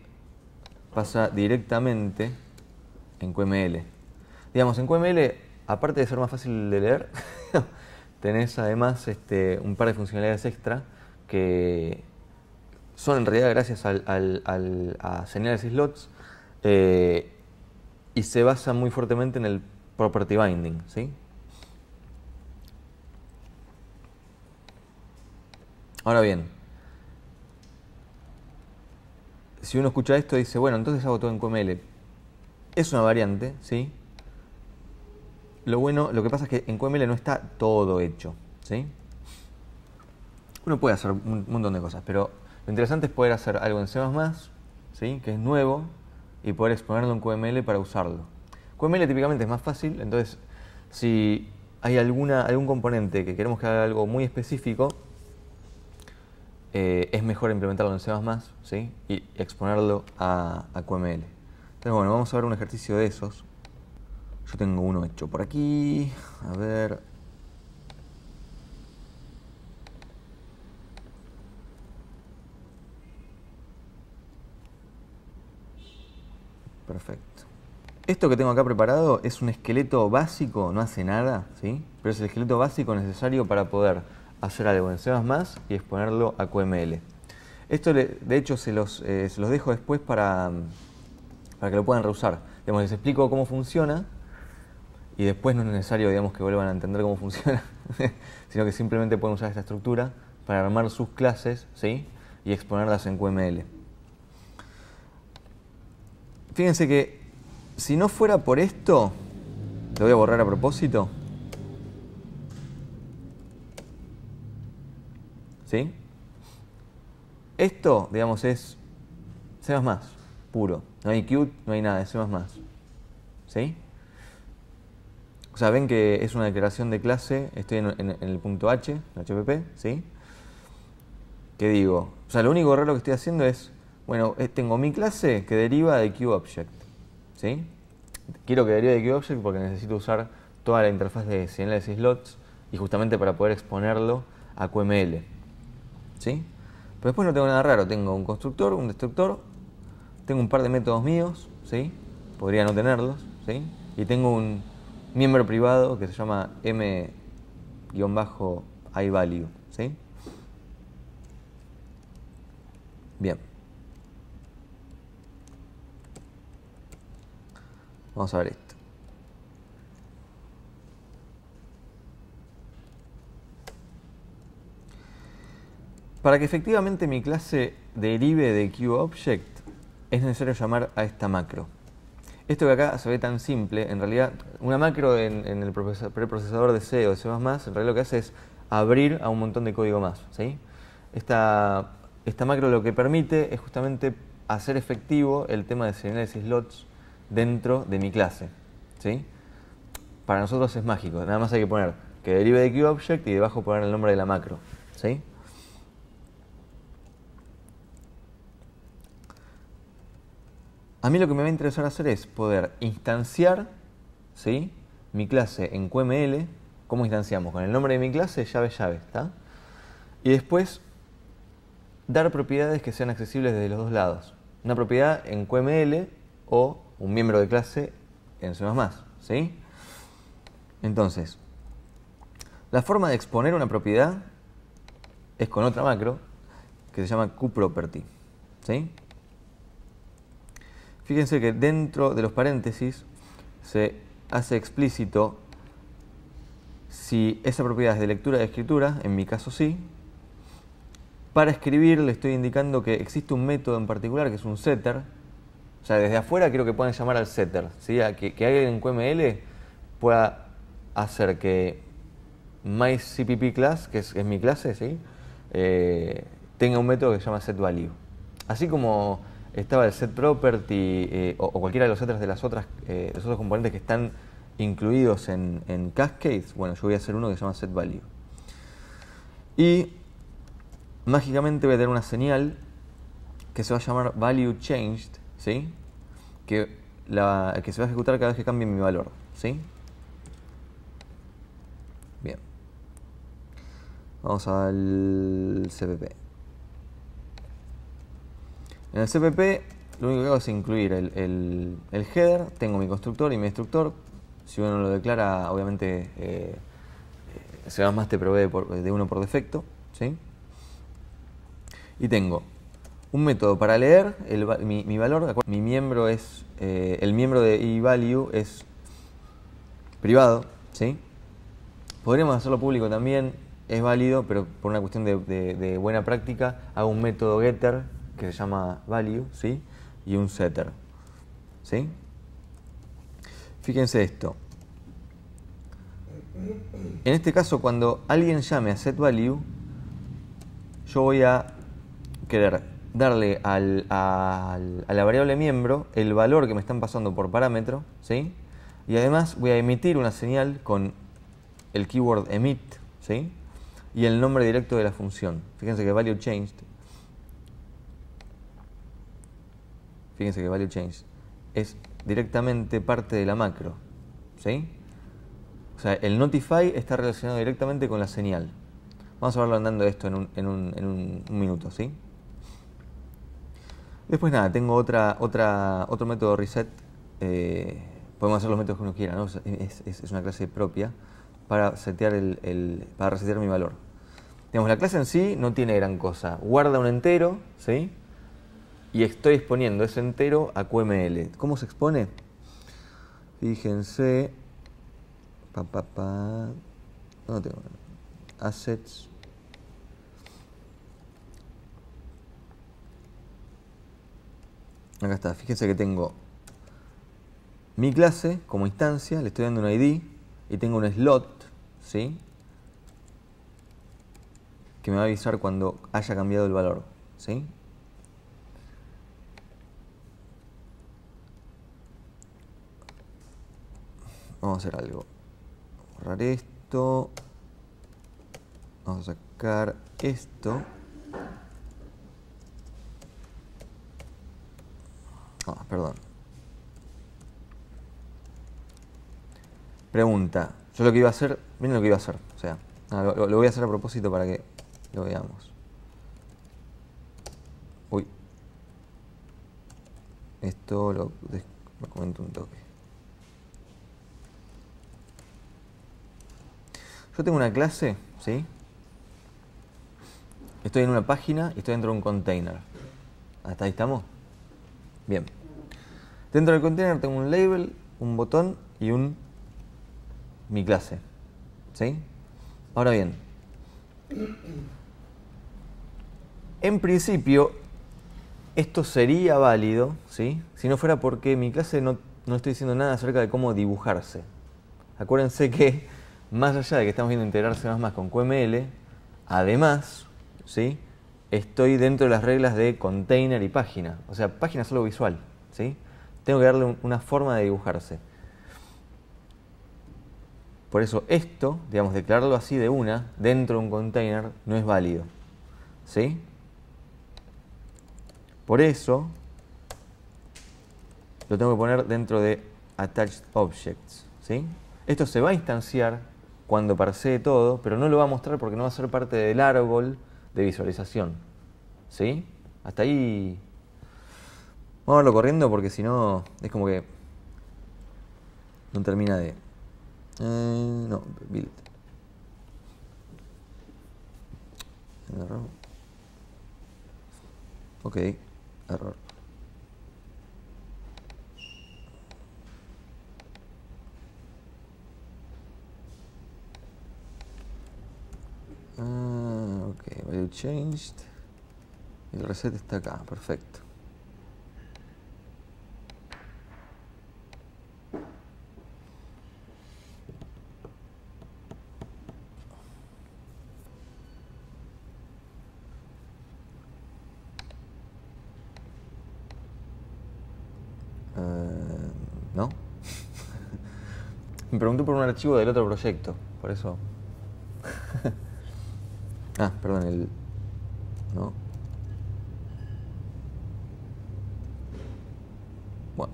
pasa directamente en QML. Digamos, en QML, aparte de ser más fácil de leer, tenés además un par de funcionalidades extra que son en realidad gracias a señales y slots, y se basan muy fuertemente en el property binding, ¿sí? Ahora bien, si uno escucha esto y dice, bueno, entonces hago todo en QML. Es una variante, ¿sí? Lo que pasa es que en QML no está todo hecho, ¿sí? Uno puede hacer un montón de cosas, pero lo interesante es poder hacer algo en C++, ¿sí?, que es nuevo, y poder exponerlo en QML para usarlo. QML típicamente es más fácil, entonces si hay algún componente que queremos que haga algo muy específico, es mejor implementarlo en C++, ¿sí?, y exponerlo a QML. Entonces, bueno, vamos a ver un ejercicio de esos. Yo tengo uno hecho por aquí. A ver. Perfecto. Esto que tengo acá preparado es un esqueleto básico, no hace nada, ¿sí?, pero es el esqueleto básico necesario para poder hacer algo en C++ y exponerlo a QML. Esto, de hecho, se los dejo después para que lo puedan reusar. Digamos, les explico cómo funciona y después no es necesario, digamos, que vuelvan a entender cómo funciona, sino que simplemente pueden usar esta estructura para armar sus clases, ¿sí?, y exponerlas en QML. Fíjense que si no fuera por esto, lo voy a borrar a propósito, ¿sí? Esto, digamos, es C++, puro. No hay Qt, no hay nada, es C++, ¿sí? O sea, ven que es una declaración de clase, estoy en el punto H, en HPP, ¿sí? ¿Qué digo? O sea, lo único raro que estoy haciendo es, bueno, tengo mi clase que deriva de QObject, ¿sí? Quiero que derive de QObject porque necesito usar toda la interfaz de señales y slots y justamente para poder exponerlo a QML, ¿sí? Pero después no tengo nada raro, tengo un constructor, un destructor, tengo un par de métodos míos, ¿sí? Podría no tenerlos, ¿sí? Y tengo un miembro privado que se llama -iValue, ¿sí? Bien. Vamos a ver esto. Para que efectivamente mi clase derive de QObject, es necesario llamar a esta macro. Esto que acá se ve tan simple, en realidad, una macro en el preprocesador de C o de C++, en realidad lo que hace es abrir a un montón de código más, ¿sí? Esta macro lo que permite es justamente hacer efectivo el tema de señales y slots dentro de mi clase, ¿sí? Para nosotros es mágico, nada más hay que poner que derive de QObject y debajo poner el nombre de la macro, ¿sí? A mí lo que me va a interesar hacer es poder instanciar, ¿sí?, mi clase en QML. ¿Cómo instanciamos? Con el nombre de mi clase, llave, ¿está? Y después dar propiedades que sean accesibles desde los dos lados. Una propiedad en QML o un miembro de clase en C++, ¿sí? Entonces, la forma de exponer una propiedad es con otra macro que se llama QProperty, ¿sí? Fíjense que dentro de los paréntesis se hace explícito si esa propiedad es de lectura o de escritura, en mi caso sí. Para escribir le estoy indicando que existe un método en particular que es un setter. O sea, desde afuera quiero que puedan llamar al setter, ¿sí? Que alguien en QML pueda hacer que myCppClass, que es mi clase, ¿sí?, tenga un método que se llama setValue. Así como estaba el setProperty o cualquiera de los setters de los otros componentes que están incluidos en Cascades, bueno, yo voy a hacer uno que se llama setValue. Y mágicamente voy a tener una señal que se va a llamar valueChanged, ¿sí?, que se va a ejecutar cada vez que cambie mi valor, ¿sí? Bien. Vamos al CPP. En el CPP lo único que hago es incluir el header, tengo mi constructor y mi destructor. Si uno lo declara, obviamente C++ te provee de uno por defecto, ¿sí? Y tengo un método para leer mi valor. Mi miembro es, el miembro de eValue es privado, ¿sí? Podríamos hacerlo público también, es válido, pero por una cuestión de buena práctica hago un método getter que se llama value, ¿sí?, y un setter, ¿sí? Fíjense esto. En este caso, cuando alguien llame a setValue, yo voy a querer darle a la variable miembro el valor que me están pasando por parámetro, ¿sí? Y además voy a emitir una señal con el keyword emit, ¿sí?, y el nombre directo de la función. Fíjense que valueChanged es directamente parte de la macro, ¿sí? O sea, el notify está relacionado directamente con la señal. Vamos a verlo andando esto en un minuto, ¿sí? Después nada, tengo otro método reset. Podemos hacer los métodos que uno quiera, ¿no? Es una clase propia para setear para resetear mi valor. Digamos, la clase en sí no tiene gran cosa. Guarda un entero, ¿sí?, y estoy exponiendo ese entero a QML. ¿Cómo se expone? Fíjense. No tengo. Assets. Acá está. Fíjense que tengo mi clase como instancia, le estoy dando un ID y tengo un slot, ¿sí?, que me va a avisar cuando haya cambiado el valor, ¿sí? Vamos a hacer algo. Borrar esto. Vamos a sacar esto. Perdón. Pregunta. Yo lo que iba a hacer, miren lo que iba a hacer. O sea, lo voy a hacer a propósito para que lo veamos. Uy. Esto lo comento un toque. Yo tengo una clase, ¿sí? Estoy en una página y estoy dentro de un container. ¿Hasta ahí estamos? Bien. Dentro del container tengo un label, un botón y mi clase. ¿Sí? Ahora bien, en principio, esto sería válido, ¿sí? Si no fuera porque mi clase no estoy diciendo nada acerca de cómo dibujarse. Acuérdense que, más allá de que estamos viendo integrar C++ con QML, además, ¿sí? Estoy dentro de las reglas de container y página. O sea, página solo visual, ¿sí? Tengo que darle una forma de dibujarse. Por eso esto, digamos, declararlo así de dentro de un container, no es válido, ¿sí? Por eso lo tengo que poner dentro de attached objects, ¿sí? Esto se va a instanciar cuando parsee todo, pero no lo va a mostrar porque no va a ser parte del árbol de visualización, ¿sí? Hasta ahí vamos a verlo corriendo porque si no es como que no termina de... no, build. Error. Ok, error. Ok, value changed. El reset está acá, perfecto. ¿No? Me preguntó por un archivo del otro proyecto, por eso. Perdón, ¿no? Bueno.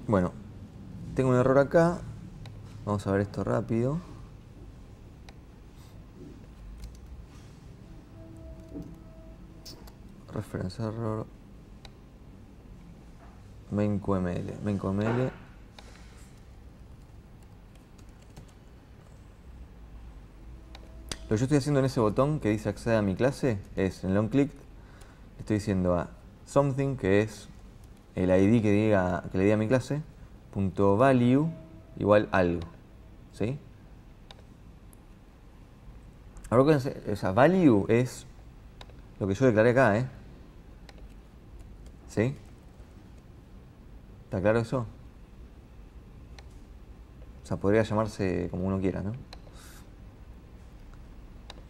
Bueno, tengo un error acá. Vamos a ver esto rápido. Reference error. Main.qml. Main.qml. Lo que yo estoy haciendo en ese botón que dice accede a mi clase es en long click. Estoy diciendo a something, que es el ID que le di a mi clase, punto value igual algo, ¿sí? Ahora, esa value es lo que yo declaré acá, ¿eh? ¿Sí? ¿Está claro eso? O sea, podría llamarse como uno quiera, ¿no?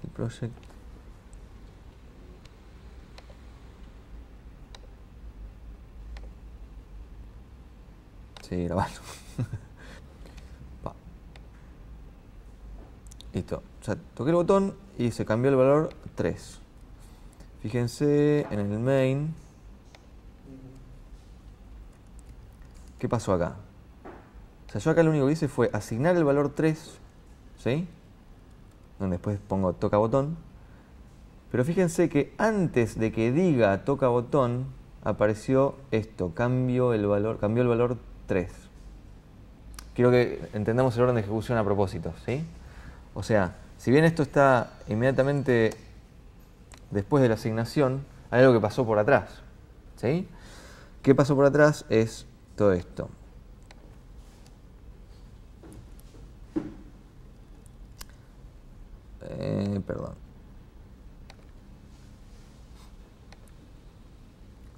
El project. Sí, grabalo. Listo. O sea, toqué el botón y se cambió el valor 3. Fíjense en el main. ¿Qué pasó acá? O sea, yo acá lo único que hice fue asignar el valor 3, ¿sí? Donde después pongo toca botón. Pero fíjense que antes de que diga toca botón, apareció esto, cambió el valor 3. Quiero que entendamos el orden de ejecución a propósito, ¿sí? O sea, si bien esto está inmediatamente después de la asignación, hay algo que pasó por atrás, ¿sí? ¿Qué pasó por atrás? Es todo esto. Perdón.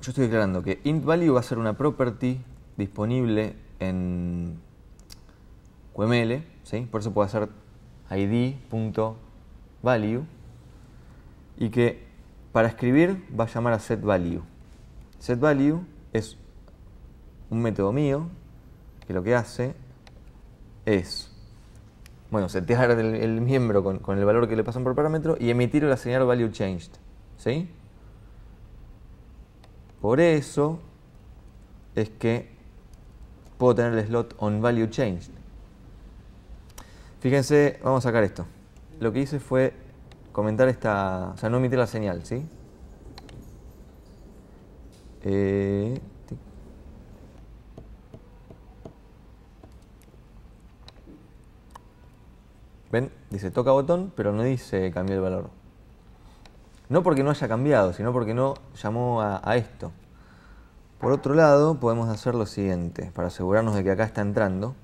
Yo estoy declarando que int_value va a ser una property disponible en QML, ¿sí? Por eso puedo hacer id.value y que para escribir va a llamar a setValue. SetValue es un método mío que lo que hace es, bueno, setear el miembro con el valor que le pasan por parámetro y emitir la señal value changed, ¿sí? Por eso es que puedo tener el slot onValueChanged. Fíjense, vamos a sacar esto. Lo que hice fue comentar o sea, no emitir la señal, ¿sí? Eh, ¿Ven? Dice toca botón, pero no dice cambiar el valor. No porque no haya cambiado, sino porque no llamó a esto. Por otro lado, podemos hacer lo siguiente, para asegurarnos de que acá está entrando.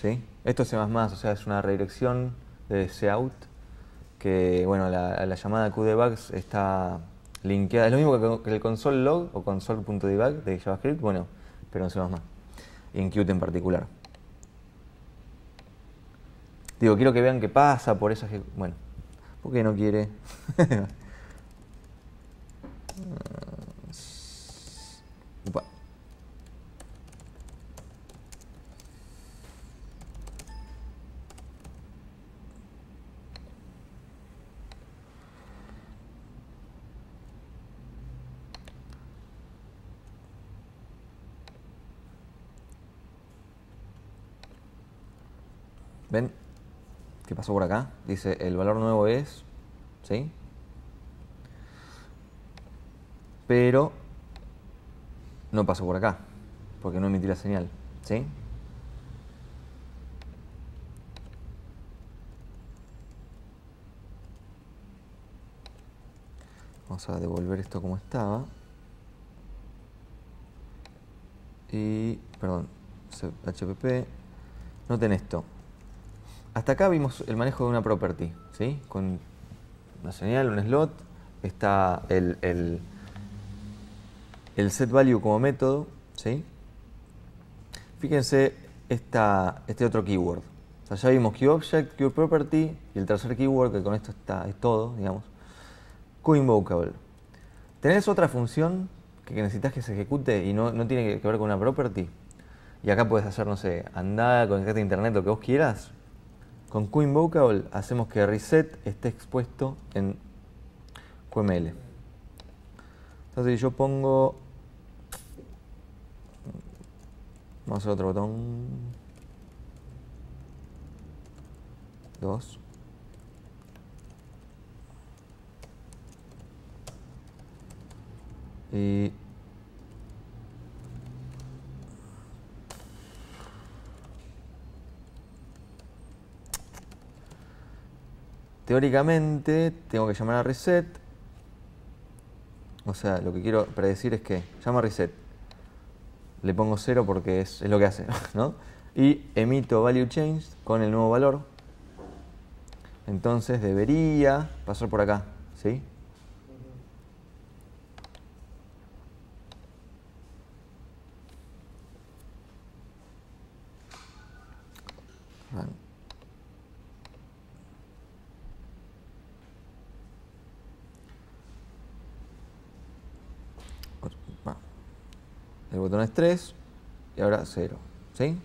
¿Sí? Esto es C++, o sea, es una redirección de cout que, bueno, la llamada qdebug está linkeada. Es lo mismo que el console log o console.debug de JavaScript, bueno, pero en C++. Y en Qt en particular. Digo, quiero que vean qué pasa por esa... Bueno, ¿por qué no quiere? Upa. ¿Ven? ¿Qué pasó por acá? Dice, el valor nuevo es... ¿Sí? Pero no pasó por acá, porque no emití la señal. ¿Sí? Vamos a devolver esto como estaba. Y, perdón, HPP. Noten esto. Hasta acá vimos el manejo de una property, ¿sí? Con una señal, un slot. Está el setValue como método, ¿sí? Fíjense este otro keyword. O sea, ya vimos QObject, QProperty y el tercer keyword, que con esto es todo, digamos. QInvocable. ¿Tenés otra función que necesitas que se ejecute y no tiene que ver con una property? Y acá puedes hacer, no sé, andar, conectarte a internet, lo que vos quieras. Con QInvocable hacemos que reset esté expuesto en QML. Entonces si yo pongo... Vamos a hacer otro botón. 2. Y... teóricamente tengo que llamar a reset. O sea, lo que quiero predecir es que llama a reset. Le pongo 0 porque es lo que hace, ¿no? Y emito value changed con el nuevo valor. Entonces debería pasar por acá, ¿sí? El botón es 3 y ahora 0, ¿sí?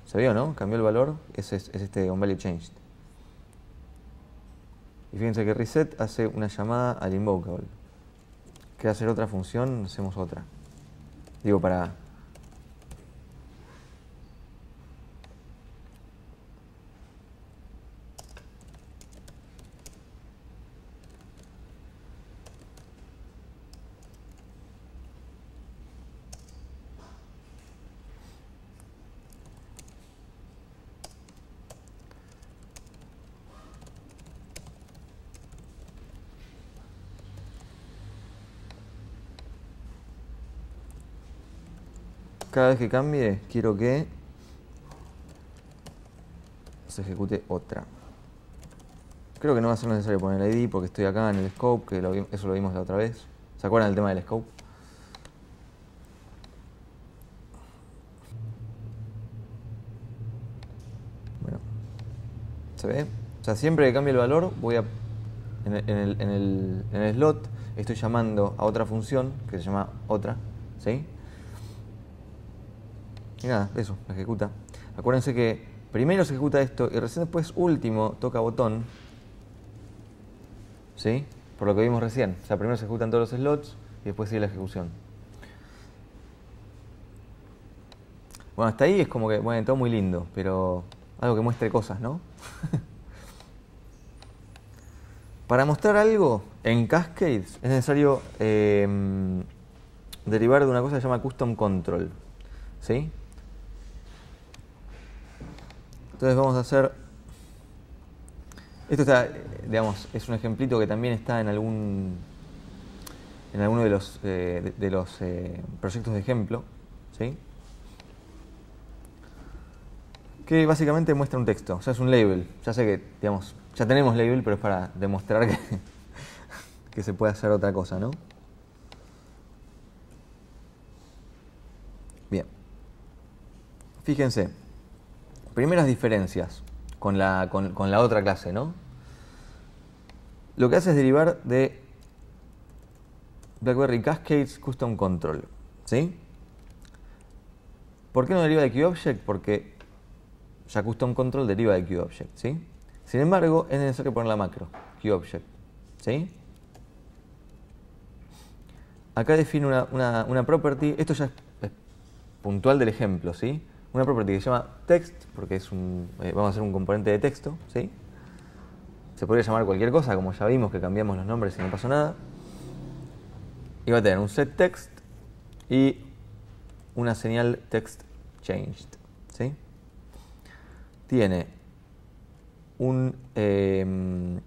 ¿Se vio, no? Cambió el valor, es este onValue changed. Y fíjense que reset hace una llamada al invocable. Quiere hacer otra función, hacemos otra. Digo, para... Cada vez que cambie, quiero que se ejecute otra. Creo que no va a ser necesario poner el ID porque estoy acá en el scope, que eso lo vimos la otra vez. ¿Se acuerdan del tema del scope? Bueno, ¿se ve? O sea, siempre que cambie el valor, voy a... En el slot estoy llamando a otra función que se llama otra, ¿sí? Y nada, eso, ejecuta. Acuérdense que primero se ejecuta esto y recién después último toca botón, ¿sí? Por lo que vimos recién. O sea, primero se ejecutan todos los slots y después sigue la ejecución. Bueno, hasta ahí es como que, bueno, todo muy lindo, pero algo que muestre cosas, ¿no? Para mostrar algo en Cascades es necesario derivar de una cosa que se llama custom control, ¿sí? Entonces vamos a hacer... Esto está, digamos, es un ejemplito que también está en alguno de los proyectos de ejemplo, ¿sí? Que básicamente muestra un texto, o sea, es un label. Ya sé que, digamos, ya tenemos label, pero es para demostrar que se puede hacer otra cosa, ¿no? Bien. Fíjense, primeras diferencias con la otra clase, ¿no? Lo que hace es derivar de BlackBerry Cascades Custom Control, ¿sí? ¿Por qué no deriva de QObject? Porque ya Custom Control deriva de QObject, ¿sí? Sin embargo, es necesario poner la macro, QObject, ¿sí? Acá define una property, esto ya es puntual del ejemplo, ¿sí? Una property que se llama text, porque es vamos a hacer un componente de texto, ¿sí? Se podría llamar cualquier cosa, como ya vimos que cambiamos los nombres y no pasó nada. Y va a tener un set text y una señal text changed, ¿sí? Tiene un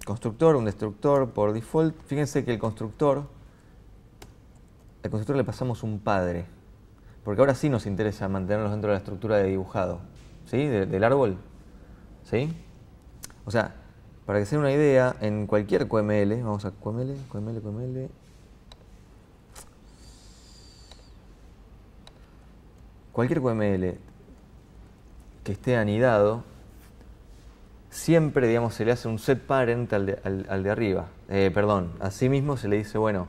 constructor, un destructor por default. Fíjense que el constructor le pasamos un padre, porque ahora sí nos interesa mantenerlos dentro de la estructura de dibujado, ¿sí? Del árbol, ¿sí? O sea, para que se den una idea, en cualquier QML, vamos a QML, cualquier QML que esté anidado, siempre, digamos, se le hace un set parent al de arriba. Perdón, así mismo se le dice, bueno,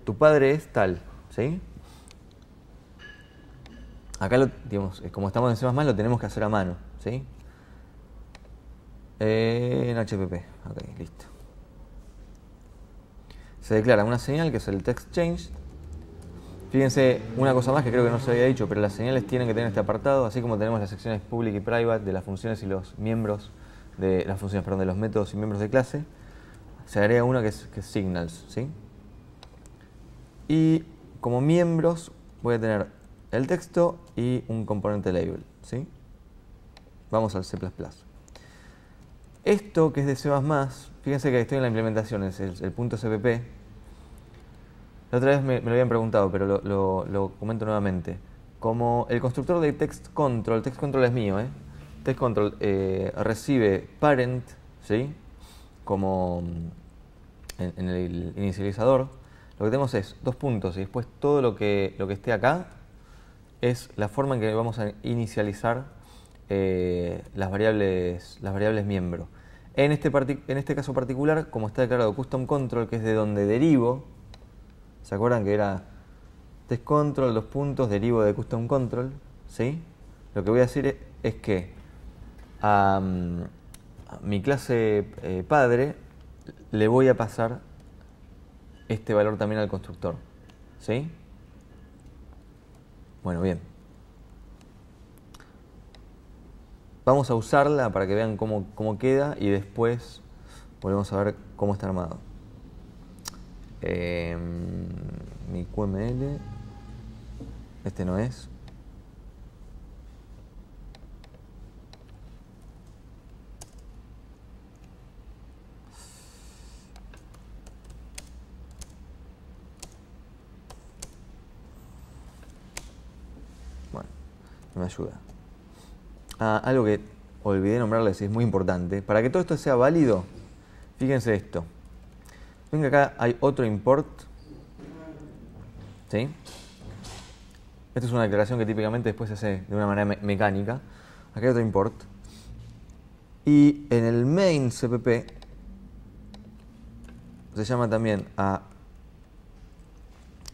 tu padre es tal, ¿sí? Acá, digamos, como estamos en C++, lo tenemos que hacer a mano, ¿sí? En HPP, ok, listo. Se declara una señal que es el text change. Fíjense, una cosa más que creo que no se había dicho, pero las señales tienen que tener este apartado, así como tenemos las secciones public y private de las funciones y los miembros de las funciones, perdón, de los métodos y miembros de clase. Se agrega una que es signals, ¿sí? Y como miembros voy a tener el texto y un componente label, ¿sí? Vamos al C++. Esto que es de C++, fíjense que estoy en la implementación, es el punto .cpp. La otra vez me lo habían preguntado, pero lo comento nuevamente. Como el constructor de text control es mío, text control recibe parent, ¿sí? Como en el inicializador, lo que tenemos es dos puntos y después todo lo que esté acá es la forma en que vamos a inicializar las variables miembro. En este caso particular, como está declarado custom control, que es de donde derivo, ¿se acuerdan que era test control, dos puntos, derivo de custom control? ¿Sí? Lo que voy a decir es que a mi clase padre le voy a pasar este valor también al constructor, ¿sí? Bueno, bien. Vamos a usarla para que vean cómo queda y después volvemos a ver cómo está armado. Mi QML, este no es. Bueno, no me ayuda. Algo que olvidé nombrarles y es muy importante. Para que todo esto sea válido, fíjense esto. Ven que acá hay otro import, ¿sí? Esta es una declaración que típicamente después se hace de una manera mecánica. Acá hay otro import. Y en el main cpp se llama también a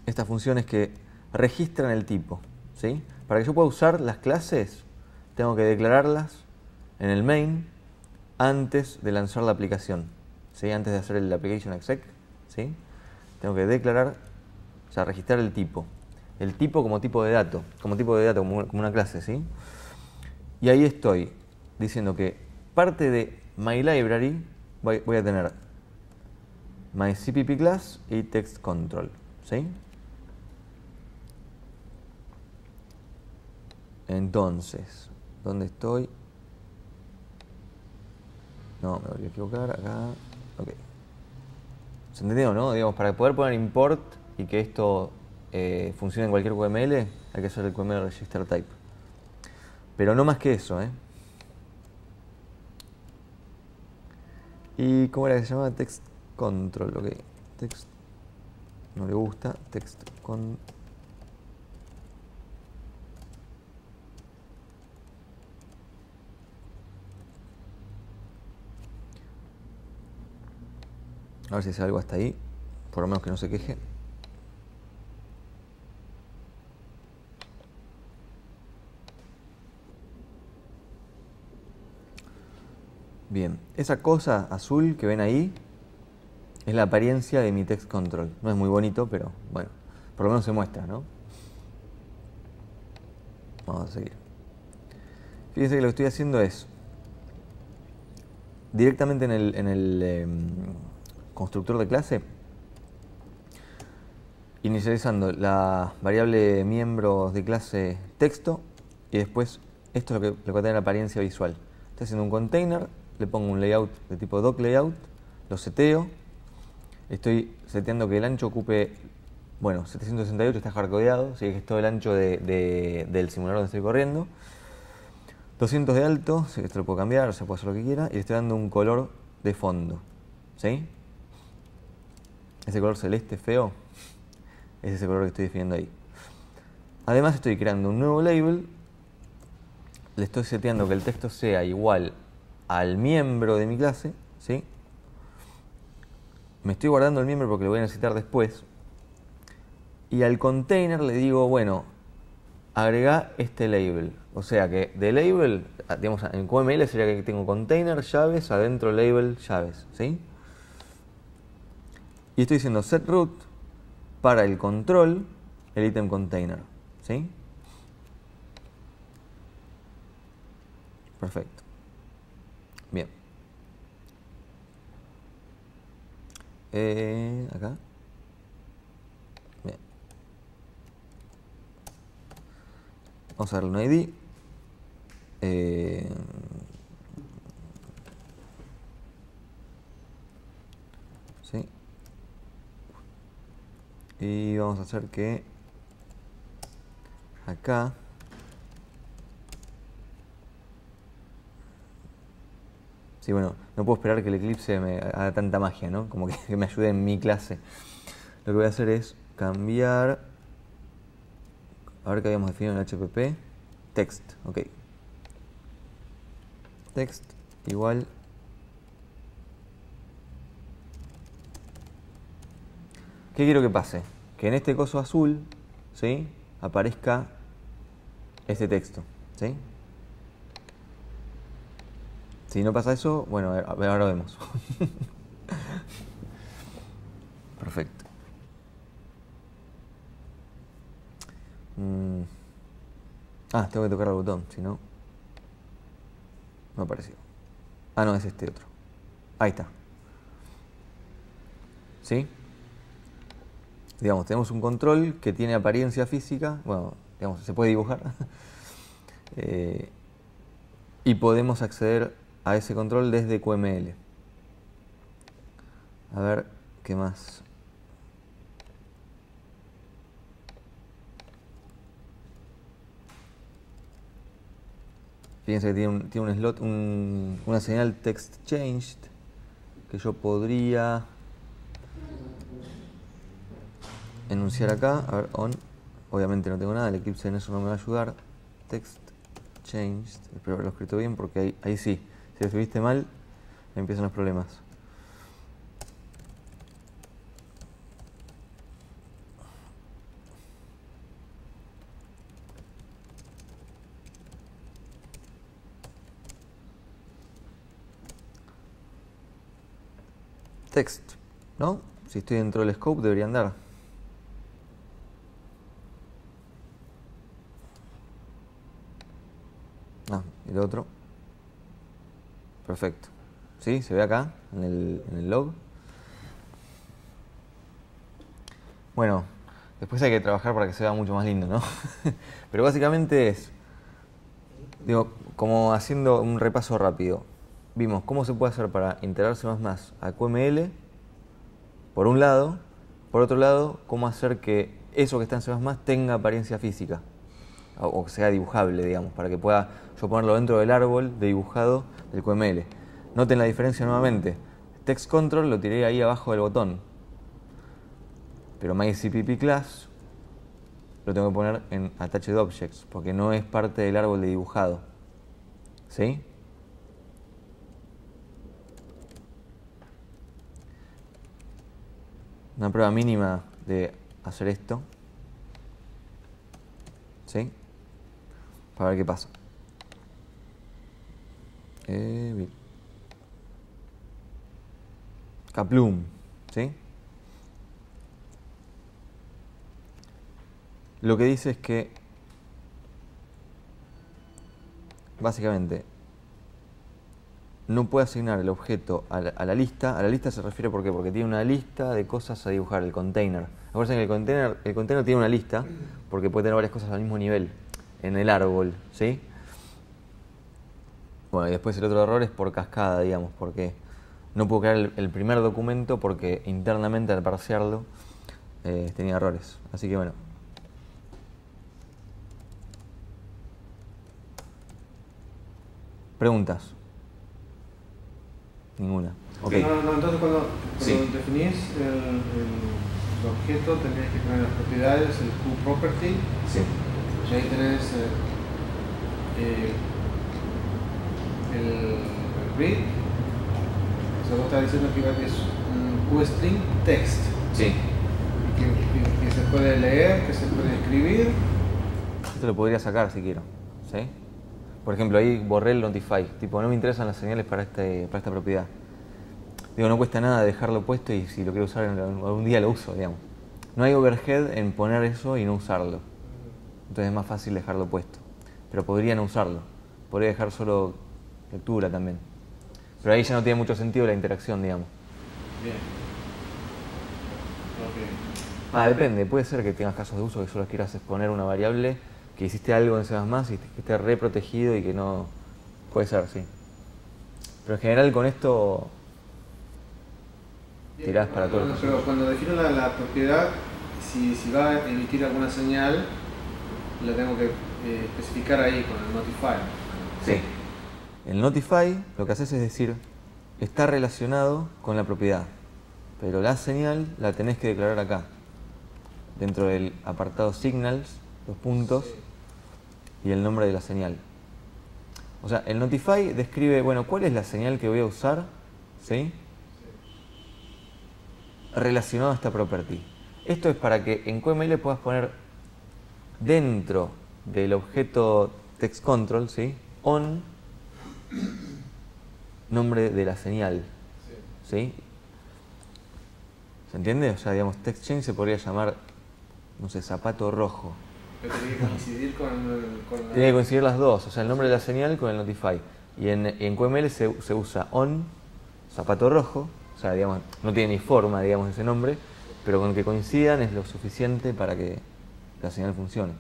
estas funciones que registran el tipo, ¿sí? Para que yo pueda usar las clases, tengo que declararlas en el main antes de lanzar la aplicación, ¿sí? Antes de hacer el application exec, ¿sí? Tengo que declarar, o sea, registrar el tipo. el tipo como tipo de dato, como una clase, ¿sí? Y ahí estoy diciendo que parte de my library voy a tener my CPP class y text control, ¿sí? Entonces, ¿dónde estoy? No, me voy a equivocar, acá. Ok. ¿Se entendió, no? Digamos, para poder poner import y que esto funcione en cualquier QML, hay que hacer el QML register type. Pero no más que eso, ¿eh? ¿Y cómo era que se llamaba? Text control, ok. Text, no le gusta. Text con... A ver si hace algo hasta ahí. Por lo menos que no se queje. Bien, esa cosa azul que ven ahí es la apariencia de mi text control. No es muy bonito, pero bueno, por lo menos se muestra, ¿no? Vamos a seguir. Fíjense que lo que estoy haciendo es directamente en el constructor de clase, inicializando la variable miembros de clase texto y después esto es lo que va a tener apariencia visual. Estoy haciendo un container, le pongo un layout de tipo doc layout, lo seteo, estoy seteando que el ancho ocupe, bueno, 768 está hardcodeado, así que es todo el ancho del simulador donde estoy corriendo. 200 de alto, sé que esto lo puedo cambiar, o sea, puedo hacer lo que quiera, y le estoy dando un color de fondo, ¿sí? Ese color celeste feo es ese color que estoy definiendo ahí. Además estoy creando un nuevo label, le estoy seteando que el texto sea igual al miembro de mi clase, ¿sí? Me estoy guardando el miembro porque lo voy a necesitar después. Y al container le digo, bueno, agrega este label. O sea que de label, digamos, en QML sería que tengo container, llaves, adentro label, llaves, ¿sí? Y estoy diciendo set root para el control, el item container, ¿sí? Perfecto. Bien. Acá. Bien. Vamos a darle un ID. ¿Sí? Y vamos a hacer que acá sí, bueno, no puedo esperar que el Eclipse me haga tanta magia, ¿no? Como que me ayude en mi clase. Lo que voy a hacer es cambiar, a ver qué habíamos definido en HPP, text, ok. Text igual. ¿Qué quiero que pase? Que en este coso azul, ¿sí? Aparezca este texto, ¿sí? Si no pasa eso, bueno, ahora vemos. Perfecto. Tengo que tocar el botón, si no, no apareció. No, es este otro. Ahí está. ¿Sí? Digamos, tenemos un control que tiene apariencia física, bueno, digamos, se puede dibujar, y podemos acceder a ese control desde QML. A ver, ¿qué más? Fíjense que tiene un slot, una señal text changed, que yo podría enunciar acá. A ver, on. Obviamente no tengo nada, el Eclipse en eso no me va a ayudar. Text changed, espero haberlo escrito bien porque ahí sí. Si lo escribiste mal, empiezan los problemas. Text, ¿no? Si estoy dentro del scope debería andar. Ah, el otro. Perfecto. ¿Sí? Se ve acá, en el log. Bueno, después hay que trabajar para que se vea mucho más lindo, ¿no? Pero básicamente es, digo, como haciendo un repaso rápido. Vimos cómo se puede hacer para integrar C++ a QML, por un lado. Por otro lado, cómo hacer que eso que está en C++ tenga apariencia física, o sea dibujable, digamos, para que pueda yo ponerlo dentro del árbol de dibujado del QML. Noten la diferencia nuevamente. Text control lo tiré ahí abajo del botón, pero myCpp class lo tengo que poner en attached objects, porque no es parte del árbol de dibujado. ¿Sí? Una prueba mínima de hacer esto. ¿Sí? Para ver qué pasa. Bien. Kaplum. ¿Sí? Lo que dice es que básicamente no puede asignar el objeto a la lista. A la lista se refiere ¿por qué? Porque tiene una lista de cosas a dibujar, el container. Acuérdense que el container tiene una lista porque puede tener varias cosas al mismo nivel en el árbol, ¿sí? Bueno, y después el otro error es por cascada, digamos, porque no puedo crear el primer documento porque internamente al parsearlo tenía errores. Así que bueno. ¿Preguntas? Ninguna. Okay. No, entonces cuando Sí. definís el objeto tenés que tener las propiedades, el QProperty, Sí. y ahí tenés el read. O sea, vos estás diciendo que es un QString text. Sí. Y que se puede leer, que se puede escribir. Esto lo podría sacar si quiero. ¿Sí? Por ejemplo, ahí borré el notify. Tipo, no me interesan las señales para esta propiedad. Digo, no cuesta nada dejarlo puesto y si lo quiero usar algún día lo uso, digamos. No hay overhead en poner eso y no usarlo. Entonces es más fácil dejarlo puesto. Pero podría no usarlo. Podría dejar solo lectura también. Pero ahí ya no tiene mucho sentido la interacción, digamos. Bien. Ok. Depende. Puede ser que tengas casos de uso que solo quieras exponer una variable, que hiciste algo en C++ y que esté re protegido y que no... Puede ser, sí. Pero en general con esto tirás para todo. Pero cuando defino la propiedad, si va a emitir alguna señal, la tengo que especificar ahí con el notify. Sí. El notify lo que haces es decir, está relacionado con la propiedad, pero la señal la tenés que declarar acá, dentro del apartado signals, los puntos, y el nombre de la señal. O sea, el notify describe, bueno, ¿cuál es la señal que voy a usar? ¿Sí? Relacionado a esta property. Esto es para que en QML puedas poner dentro del objeto textControl, ¿sí? On nombre de la señal, ¿sí? ¿Se entiende? O sea, digamos, TextChange se podría llamar, no sé, zapato rojo. Pero tiene que coincidir con la... Tiene que coincidir las dos, o sea, el nombre de la señal con el notify. Y en QML se usa on, zapato rojo, o sea, digamos, no tiene ni forma, digamos, ese nombre, pero con que coincidan es lo suficiente para que la señal funcione.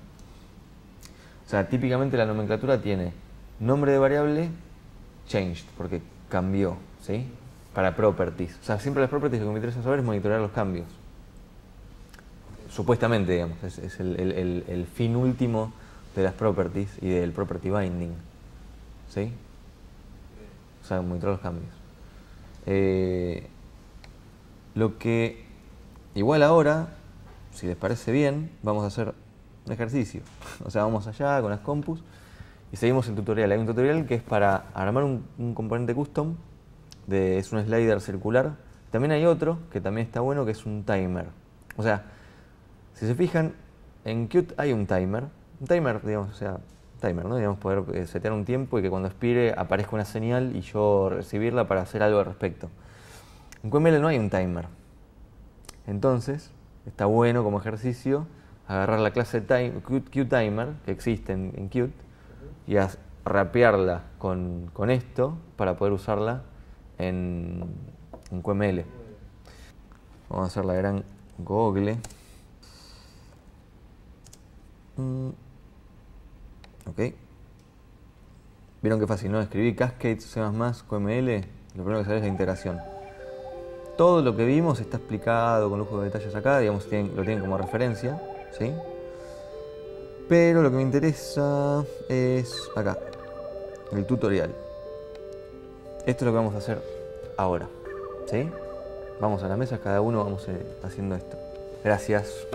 O sea, típicamente la nomenclatura tiene nombre de variable, changed, porque cambió, ¿sí? Para properties. O sea, siempre las properties lo que me interesa saber es monitorear los cambios. Supuestamente, digamos, es el fin último de las properties y del property binding. ¿Sí? O sea, monitorear los cambios. Lo que igual ahora, si les parece bien, vamos a hacer un ejercicio. O sea, vamos allá con las compus y seguimos el tutorial. Hay un tutorial que es para armar un componente custom, es un slider circular. También hay otro que también está bueno, que es un timer. O sea, si se fijan, en Qt hay un timer. Un timer, digamos, o sea, timer, ¿no? Digamos, poder setear un tiempo y que cuando expire aparezca una señal y yo recibirla para hacer algo al respecto. En QML no hay un timer. Entonces, está bueno como ejercicio agarrar la clase QTimer que existe en Qt y rapearla con esto para poder usarla en QML. Vamos a hacer la gran Google. Ok. Vieron qué fácil, ¿no? Escribí Cascade, C++, QML. Lo primero que sale es la integración. Todo lo que vimos está explicado con lujo de detalles acá, digamos, lo tienen como referencia, ¿sí? Pero lo que me interesa es acá, el tutorial. Esto es lo que vamos a hacer ahora, ¿sí? Vamos a la mesa, cada uno vamos haciendo esto. Gracias.